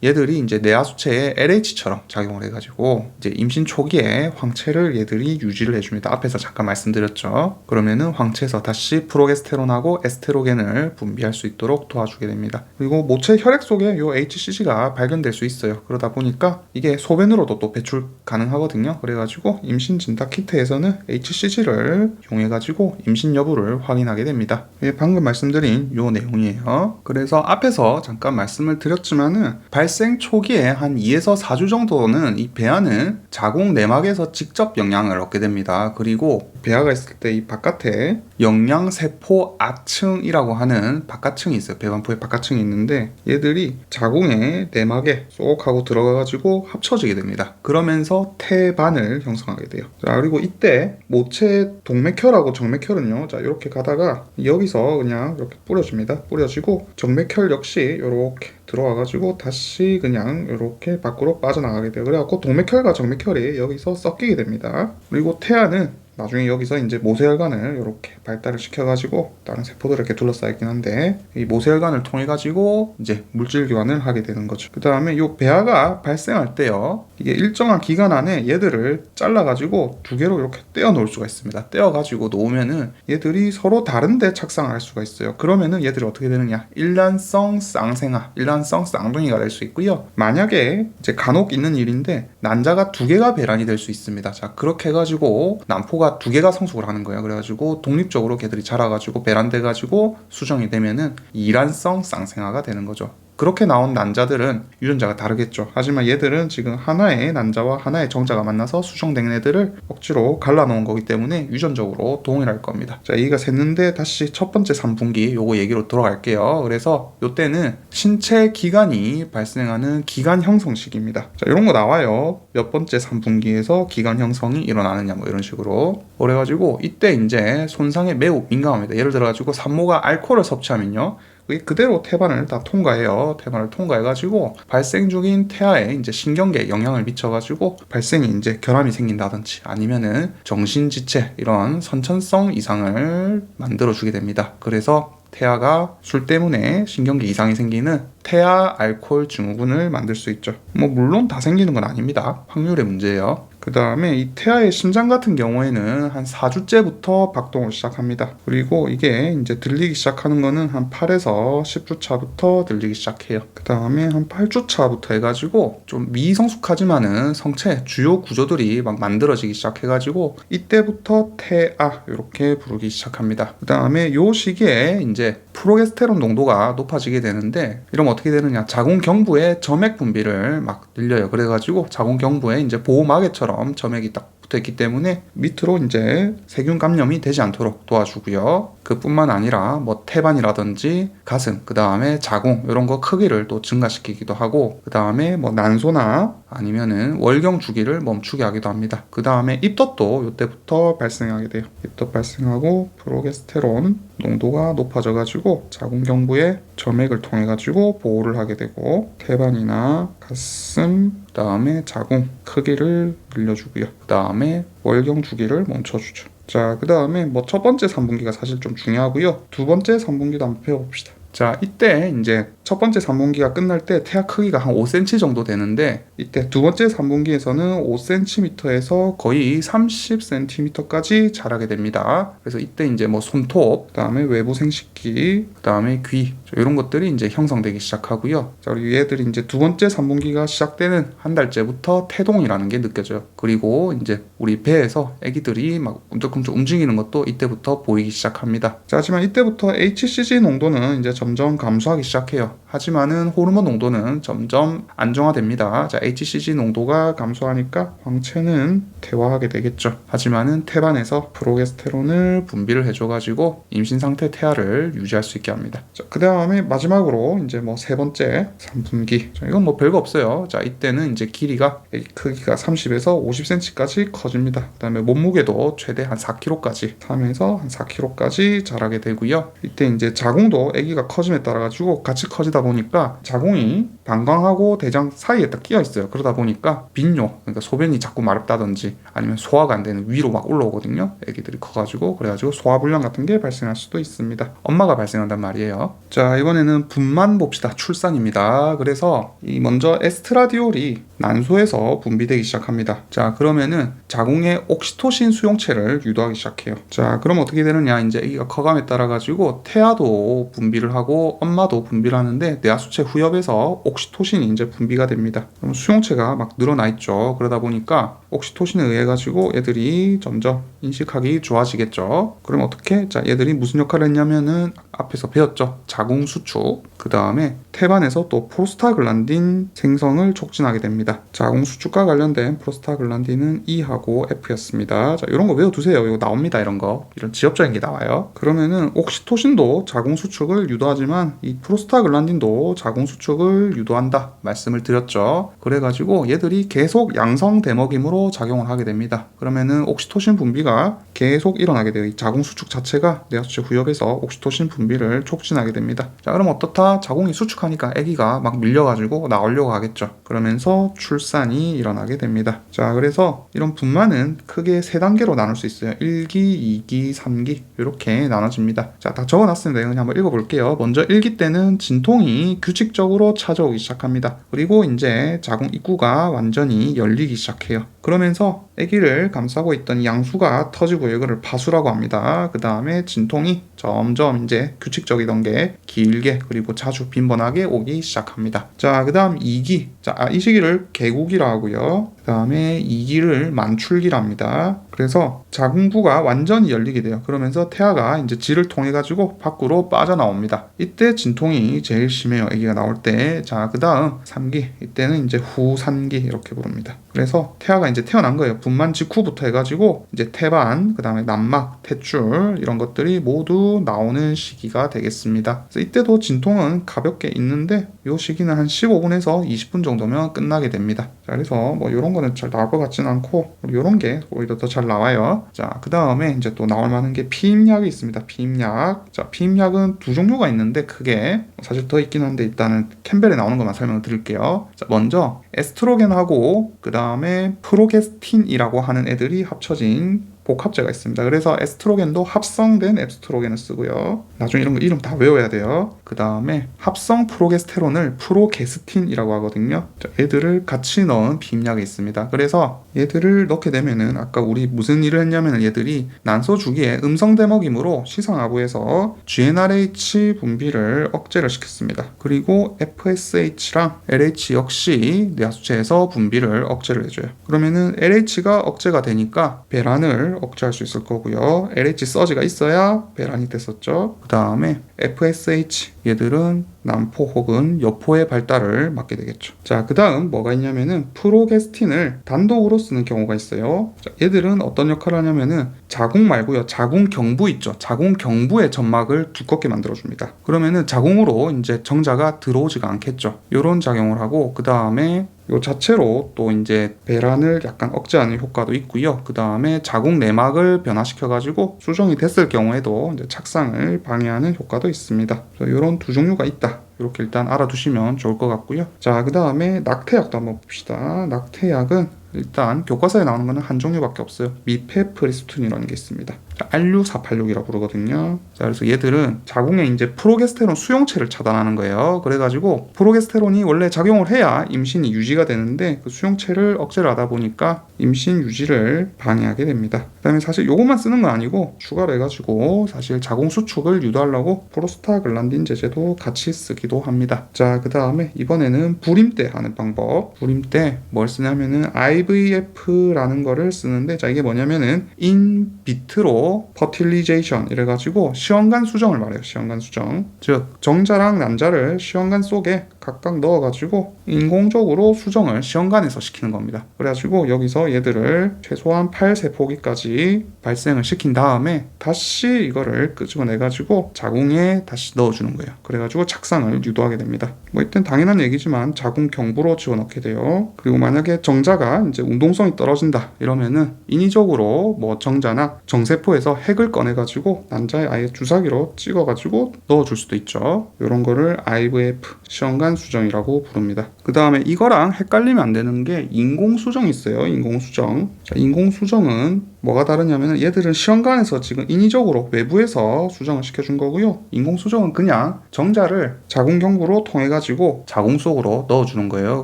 얘들이 이제 내하수체에 LH처럼 작용을 해가지고 이제 임신 초기에 황체를 얘들이 유지를 해줍니다. 앞에서 잠깐 말씀드렸죠. 그러면은 황체에서 다시 프로게스테론하고 에스테로겐을 분비할 수 있도록 도와주게 됩니다. 그리고 모체 혈액 속에 요 HCG가 발견될 수 있어요. 그러다 보니까 이게 소변으로도 또 배출 가능하거든요. 그래가지고 임신 진단 키트에서는 HCG를 이용해가지고 임신 여부를 확인하게 됩니다. 이게 방금 말씀드린 요 내용이에요. 그래서 앞에서 잠깐 말씀을 드렸지만은 발생 초기에 한 2에서 4주 정도는 이 배아는 자궁 내막에서 직접 영향을 얻게 됩니다. 그리고 배아가 있을 때 이 바깥에 영양세포 아층이라고 하는 바깥층이 있어요. 배반포의 바깥층이 있는데 얘들이 자궁의 내막에 쏙 하고 들어가가지고 합쳐지게 됩니다. 그러면서 태반을 형성하게 돼요. 자, 그리고 이때 모체 동맥혈하고 정맥혈은요, 자, 이렇게 가다가 여기서 그냥 이렇게 뿌려줍니다. 뿌려지고 정맥혈 역시 이렇게 들어와가지고 다시 그냥 이렇게 밖으로 빠져나가게 돼요. 그래갖고 동맥혈과 정맥혈이 여기서 섞이게 됩니다. 그리고 태아는 나중에 여기서 이제 모세혈관을 이렇게 발달을 시켜가지고 다른 세포들을 이렇게 둘러싸여 있긴 한데 이 모세혈관을 통해 가지고 이제 물질 교환을 하게 되는 거죠. 그 다음에 이 배아가 발생할 때요, 이게 일정한 기간 안에 얘들을 잘라가지고 두 개로 이렇게 떼어 놓을 수가 있습니다. 떼어가지고 놓으면은 얘들이 서로 다른데 착상을 할 수가 있어요. 그러면은 얘들이 어떻게 되느냐, 일란성 쌍생아, 일란성 쌍둥이가 될 수 있고요. 만약에 이제 간혹 있는 일인데 난자가 두 개가 배란이 될 수 있습니다. 자, 그렇게 해가지고 난포가 두 개가 성숙을 하는 거예요. 그래가지고 독립적으로 걔들이 자라가지고 배란돼가지고 수정이 되면은 이란성 쌍생아가 되는 거죠. 그렇게 나온 난자들은 유전자가 다르겠죠. 하지만 얘들은 지금 하나의 난자와 하나의 정자가 만나서 수정된 애들을 억지로 갈라놓은 거기 때문에 유전적으로 동일할 겁니다. 자, 얘가 샜는데 다시 첫 번째 3분기 요거 얘기로 돌아갈게요. 그래서 요때는 신체 기관이 발생하는 기관 형성 시기입니다. 자, 이런 거 나와요. 몇 번째 3분기에서 기관 형성이 일어나느냐 뭐 이런 식으로. 그래가지고 이때 이제 손상에 매우 민감합니다. 예를 들어가지고 산모가 알코올을 섭취하면요, 그게 그대로 태반을 다 통과해요. 태반을 통과해가지고 발생 중인 태아에 이제 신경계에 영향을 미쳐가지고 발생이 이제 결함이 생긴다든지 아니면은 정신지체 이런 선천성 이상을 만들어주게 됩니다. 그래서 태아가 술 때문에 신경계 이상이 생기는 태아 알코올 증후군을 만들 수 있죠. 뭐 물론 다 생기는 건 아닙니다. 확률의 문제예요. 그 다음에 이 태아의 심장 같은 경우에는 한 4주째부터 박동을 시작합니다. 그리고 이게 이제 들리기 시작하는 거는 한 8에서 10주 차부터 들리기 시작해요. 그 다음에 한 8주 차부터 해가지고 좀 미성숙하지만은 성체 주요 구조들이 막 만들어지기 시작해가지고 이때부터 태아 이렇게 부르기 시작합니다. 그 다음에 요 시기에 이제 프로게스테론 농도가 높아지게 되는데, 이러면 어떻게 되느냐, 자궁경부의 점액 분비를 막 늘려요. 그래가지고 자궁경부에 이제 보호막에처럼 점액이 딱 붙어있기 때문에 밑으로 이제 세균 감염이 되지 않도록 도와주고요. 그뿐만 아니라 뭐 태반이라든지 가슴, 그 다음에 자궁 이런 거 크기를 또 증가시키기도 하고, 그 다음에 뭐 난소나 아니면은 월경 주기를 멈추게 하기도 합니다. 그 다음에 입덧도 이때부터 발생하게 돼요. 입덧 발생하고 프로게스테론 농도가 높아져가지고 자궁경부의 점액을 통해 가지고 보호를 하게 되고, 태반이나 가슴, 그 다음에 자궁 크기를 늘려주고요. 그 다음에 월경 주기를 멈춰주죠. 자, 그 다음에 뭐 첫 번째 3분기가 사실 좀 중요하고요. 두 번째 3분기도 한번 배워봅시다. 자, 이때 이제 첫 번째 3분기가 끝날 때 태아 크기가 한 5cm 정도 되는데, 이때 두 번째 3분기에서는 5cm에서 거의 30cm까지 자라게 됩니다. 그래서 이때 이제 뭐 손톱, 그 다음에 외부 생식기, 그 다음에 귀 이런 것들이 이제 형성되기 시작하고요. 자, 그리고 얘들이 이제 두 번째 3분기가 시작되는 한 달째부터 태동이라는 게 느껴져요. 그리고 이제 우리 배에서 아기들이 막 꿈틀꿈틀 움직이는 것도 이때부터 보이기 시작합니다. 자, 하지만 이때부터 HCG 농도는 이제 점점 감소하기 시작해요. 하지만은 호르몬 농도는 점점 안정화됩니다. 자, HCG 농도가 감소하니까 황체는 퇴화하게 되겠죠. 하지만은 태반에서 프로게스테론을 분비를 해줘가지고 임신 상태 태아를 유지할 수 있게 합니다. 자, 그 다음에 마지막으로 이제 뭐 세 번째 3분기. 자, 이건 뭐 별거 없어요. 자, 이때는 이제 길이가 크기가 30에서 50cm까지 커집니다. 그 다음에 몸무게도 최대 한 4kg까지 3에서 한 4kg까지 자라게 되고요. 이때 이제 자궁도 아기가 커짐에 따라 가지고 같이 커지다 보니까 자궁이 방광하고 대장 사이에 딱 끼어 있어요. 그러다 보니까 빈뇨, 그러니까 소변이 자꾸 마렵다든지 아니면 소화가 안 되는 위로 막 올라오거든요. 아기들이 커가지고. 그래가지고 소화불량 같은 게 발생할 수도 있습니다. 엄마가 발생한단 말이에요. 자, 이번에는 분만 봅시다. 출산입니다. 그래서 이 먼저 에스트라디올이 난소에서 분비되기 시작합니다. 자, 그러면은 자궁의 옥시토신 수용체를 유도하기 시작해요. 자, 그럼 어떻게 되느냐, 이제 아기가 커감에 따라 가지고 태아도 분비를 하고 엄마도 분비를 하는데 뇌하수체 후엽에서 옥시토신이 이제 분비가 됩니다. 그럼 수용체가 막 늘어나 있죠. 그러다 보니까 옥시토신에 의해 가지고 얘들이 점점 인식하기 좋아지겠죠. 그럼 어떻게? 자, 얘들이 무슨 역할을 했냐면은 앞에서 배웠죠. 자궁 수축. 그 다음에 태반에서 또 프로스타글란딘 생성을 촉진하게 됩니다. 자궁 수축과 관련된 프로스타글란딘은 E하고 F였습니다. 자, 이런 거 외워두세요. 이거 나옵니다. 이런 거. 이런 지엽적인 게 나와요. 그러면은 옥시토신도 자궁 수축을 유도하지만 이 프로스타글란딘도 자궁 수축을 유도한다 말씀을 드렸죠. 그래가지고 얘들이 계속 양성 대먹임으로 작용을 하게 됩니다. 그러면은 옥시토신 분비가 분비가 계속 일어나게 돼요. 이 자궁 수축 자체가 뇌하수체 후엽에서 옥시토신 분비를 촉진하게 됩니다. 자, 그럼 어떻다? 자궁이 수축하니까 아기가 막 밀려가지고 나오려고 하겠죠. 그러면서 출산이 일어나게 됩니다. 자, 그래서 이런 분만은 크게 3단계로 나눌 수 있어요. 1기, 2기, 3기 이렇게 나눠집니다. 자, 다 적어놨습니다. 이거 한번 읽어볼게요. 먼저 1기 때는 진통이 규칙적으로 찾아오기 시작합니다. 그리고 이제 자궁 입구가 완전히 열리기 시작해요. 그러면서 아기를 감싸고 있던 양수가 터지고 이거를 파수라고 합니다. 그 다음에 진통이 점점 이제 규칙적이던 게 길게 그리고 자주 빈번하게 오기 시작합니다. 자, 그 다음 2기. 자, 이 시기를 개국이라 하고요. 그 다음에 2기를 만출기라 합니다. 그래서 자궁부가 완전히 열리게 돼요. 그러면서 태아가 이제 질을 통해 가지고 밖으로 빠져나옵니다. 이때 진통이 제일 심해요. 아기가 나올 때. 자, 그 다음 3기. 이때는 이제 후산기 이렇게 부릅니다. 그래서 태아가 이제 태어난 거예요. 분만 직후부터 해가지고 이제 태반, 그 다음에 난막, 탯줄 이런 것들이 모두 나오는 시기가 되겠습니다. 그래서 이때도 진통은 가볍게 있는데 이 시기는 한 15분에서 20분 정도면 끝나게 됩니다. 자, 그래서 뭐 이런 거는 잘 나올 것 같지는 않고 이런 게 오히려 더 잘 나와요. 자, 그 다음에 이제 또 나올 만한 게 피임약이 있습니다. 피임약. 자, 피임약은 2종류가 있는데 크게 사실 더 있긴 한데 일단은 캠벨에 나오는 것만 설명을 드릴게요. 자, 먼저 에스트로겐하고 그 다음에 프로게스틴이라고 하는 애들이 합쳐진 복합제가 있습니다. 그래서 에스트로겐도 합성된 에스트로겐을 쓰고요. 나중에 이런 거 이름 다 외워야 돼요. 그 다음에 합성 프로게스테론을 프로게스틴이라고 하거든요. 얘들을 같이 넣은 비임약이 있습니다. 그래서 얘들을 넣게 되면은 아까 우리 무슨 일을 했냐면 얘들이 난소 주기에 음성 대먹임으로 시상하부에서 GnRH 분비를 억제를 시켰습니다. 그리고 FSH랑 LH 역시 뇌하수체에서 분비를 억제를 해줘요. 그러면은 LH가 억제가 되니까 배란을 억제할 수 있을 거고요. LH 서지가 있어야 배란이 됐었죠. 그 다음에 FSH 얘들은 난포 혹은 여포의 발달을 막게 되겠죠. 자, 그 다음 뭐가 있냐면은 프로게스틴을 단독으로 쓰는 경우가 있어요. 자, 얘들은 어떤 역할을 하냐면은 자궁 말고요. 자궁 경부 있죠. 자궁 경부의 점막을 두껍게 만들어줍니다. 그러면은 자궁으로 이제 정자가 들어오지가 않겠죠. 이런 작용을 하고 그 다음에 요 자체로 또 이제 배란을 약간 억제하는 효과도 있고요. 그 다음에 자궁 내막을 변화시켜가지고 수정이 됐을 경우에도 이제 착상을 방해하는 효과도 있습니다. 이런 두 종류가 있다. 이렇게 일단 알아두시면 좋을 것 같고요. 자, 그 다음에 낙태약도 한번 봅시다. 낙태약은 일단 교과서에 나오는 거는 한 종류밖에 없어요. 미페프리스툰이라는 게 있습니다. RU486이라고 부르거든요. 자, 그래서 얘들은 자궁에 이제 프로게스테론 수용체를 차단하는 거예요. 그래가지고 프로게스테론이 원래 작용을 해야 임신이 유지가 되는데 그 수용체를 억제를 하다 보니까 임신 유지를 방해하게 됩니다. 그 다음에 사실 요것만 쓰는 건 아니고 추가로 해가지고 사실 자궁 수축을 유도하려고 프로스타글란딘 제제도 같이 쓰기도 합니다. 자, 그 다음에 이번에는 불임 때 하는 방법. 불임 때 뭘 쓰냐면은 IVF라는 거를 쓰는데, 자, 이게 뭐냐면은 인비트로 퍼틸리제이션 이래가지고 시원관 수정을 말해요. 시원관 수정. 즉 정자랑 난자를 시원관 속에 각각 넣어가지고 인공적으로 수정을 시원관에서 시키는 겁니다. 그래가지고 여기서 얘들을 최소한 8세포기까지 발생을 시킨 다음에 다시 이거를 끄집어내가지고 자궁에 다시 넣어주는 거예요. 그래가지고 착상을 유도하게 됩니다. 뭐 이땐 당연한 얘기지만 자궁 경부로 집어넣게 돼요. 그리고 만약에 정자가 이제 운동성이 떨어진다 이러면은 인위적으로 뭐 정자나 정세포에서 핵을 꺼내가지고 난자에 아예 주사기로 찍어가지고 넣어줄 수도 있죠. 이런 거를 IVF 시원관 수정이라고 부릅니다. 그 다음에 이거랑 헷갈리면 안 되는 게 인공수정이 있어요. 인공수정. 자, 인공수정은 뭐가 다르냐면 얘들은 시험관에서 지금 인위적으로 외부에서 수정을 시켜준 거고요. 인공수정은 그냥 정자를 자궁 경부로 통해 가지고 자궁 속으로 넣어주는 거예요.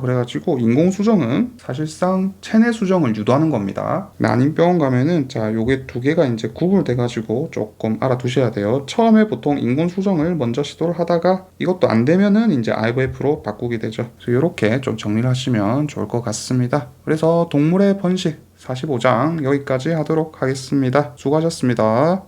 그래가지고 인공수정은 사실상 체내 수정을 유도하는 겁니다. 난임병원 가면은 자, 요게 두 개가 이제 구분돼 가지고 조금 알아두셔야 돼요. 처음에 보통 인공수정을 먼저 시도를 하다가 이것도 안 되면은 이제 IVF로 바꾸게 되죠. 그래서 이렇게 좀 정리를 하시면 좋을 것 같습니다. 그래서 동물의 번식 45장 여기까지 하도록 하겠습니다. 수고하셨습니다.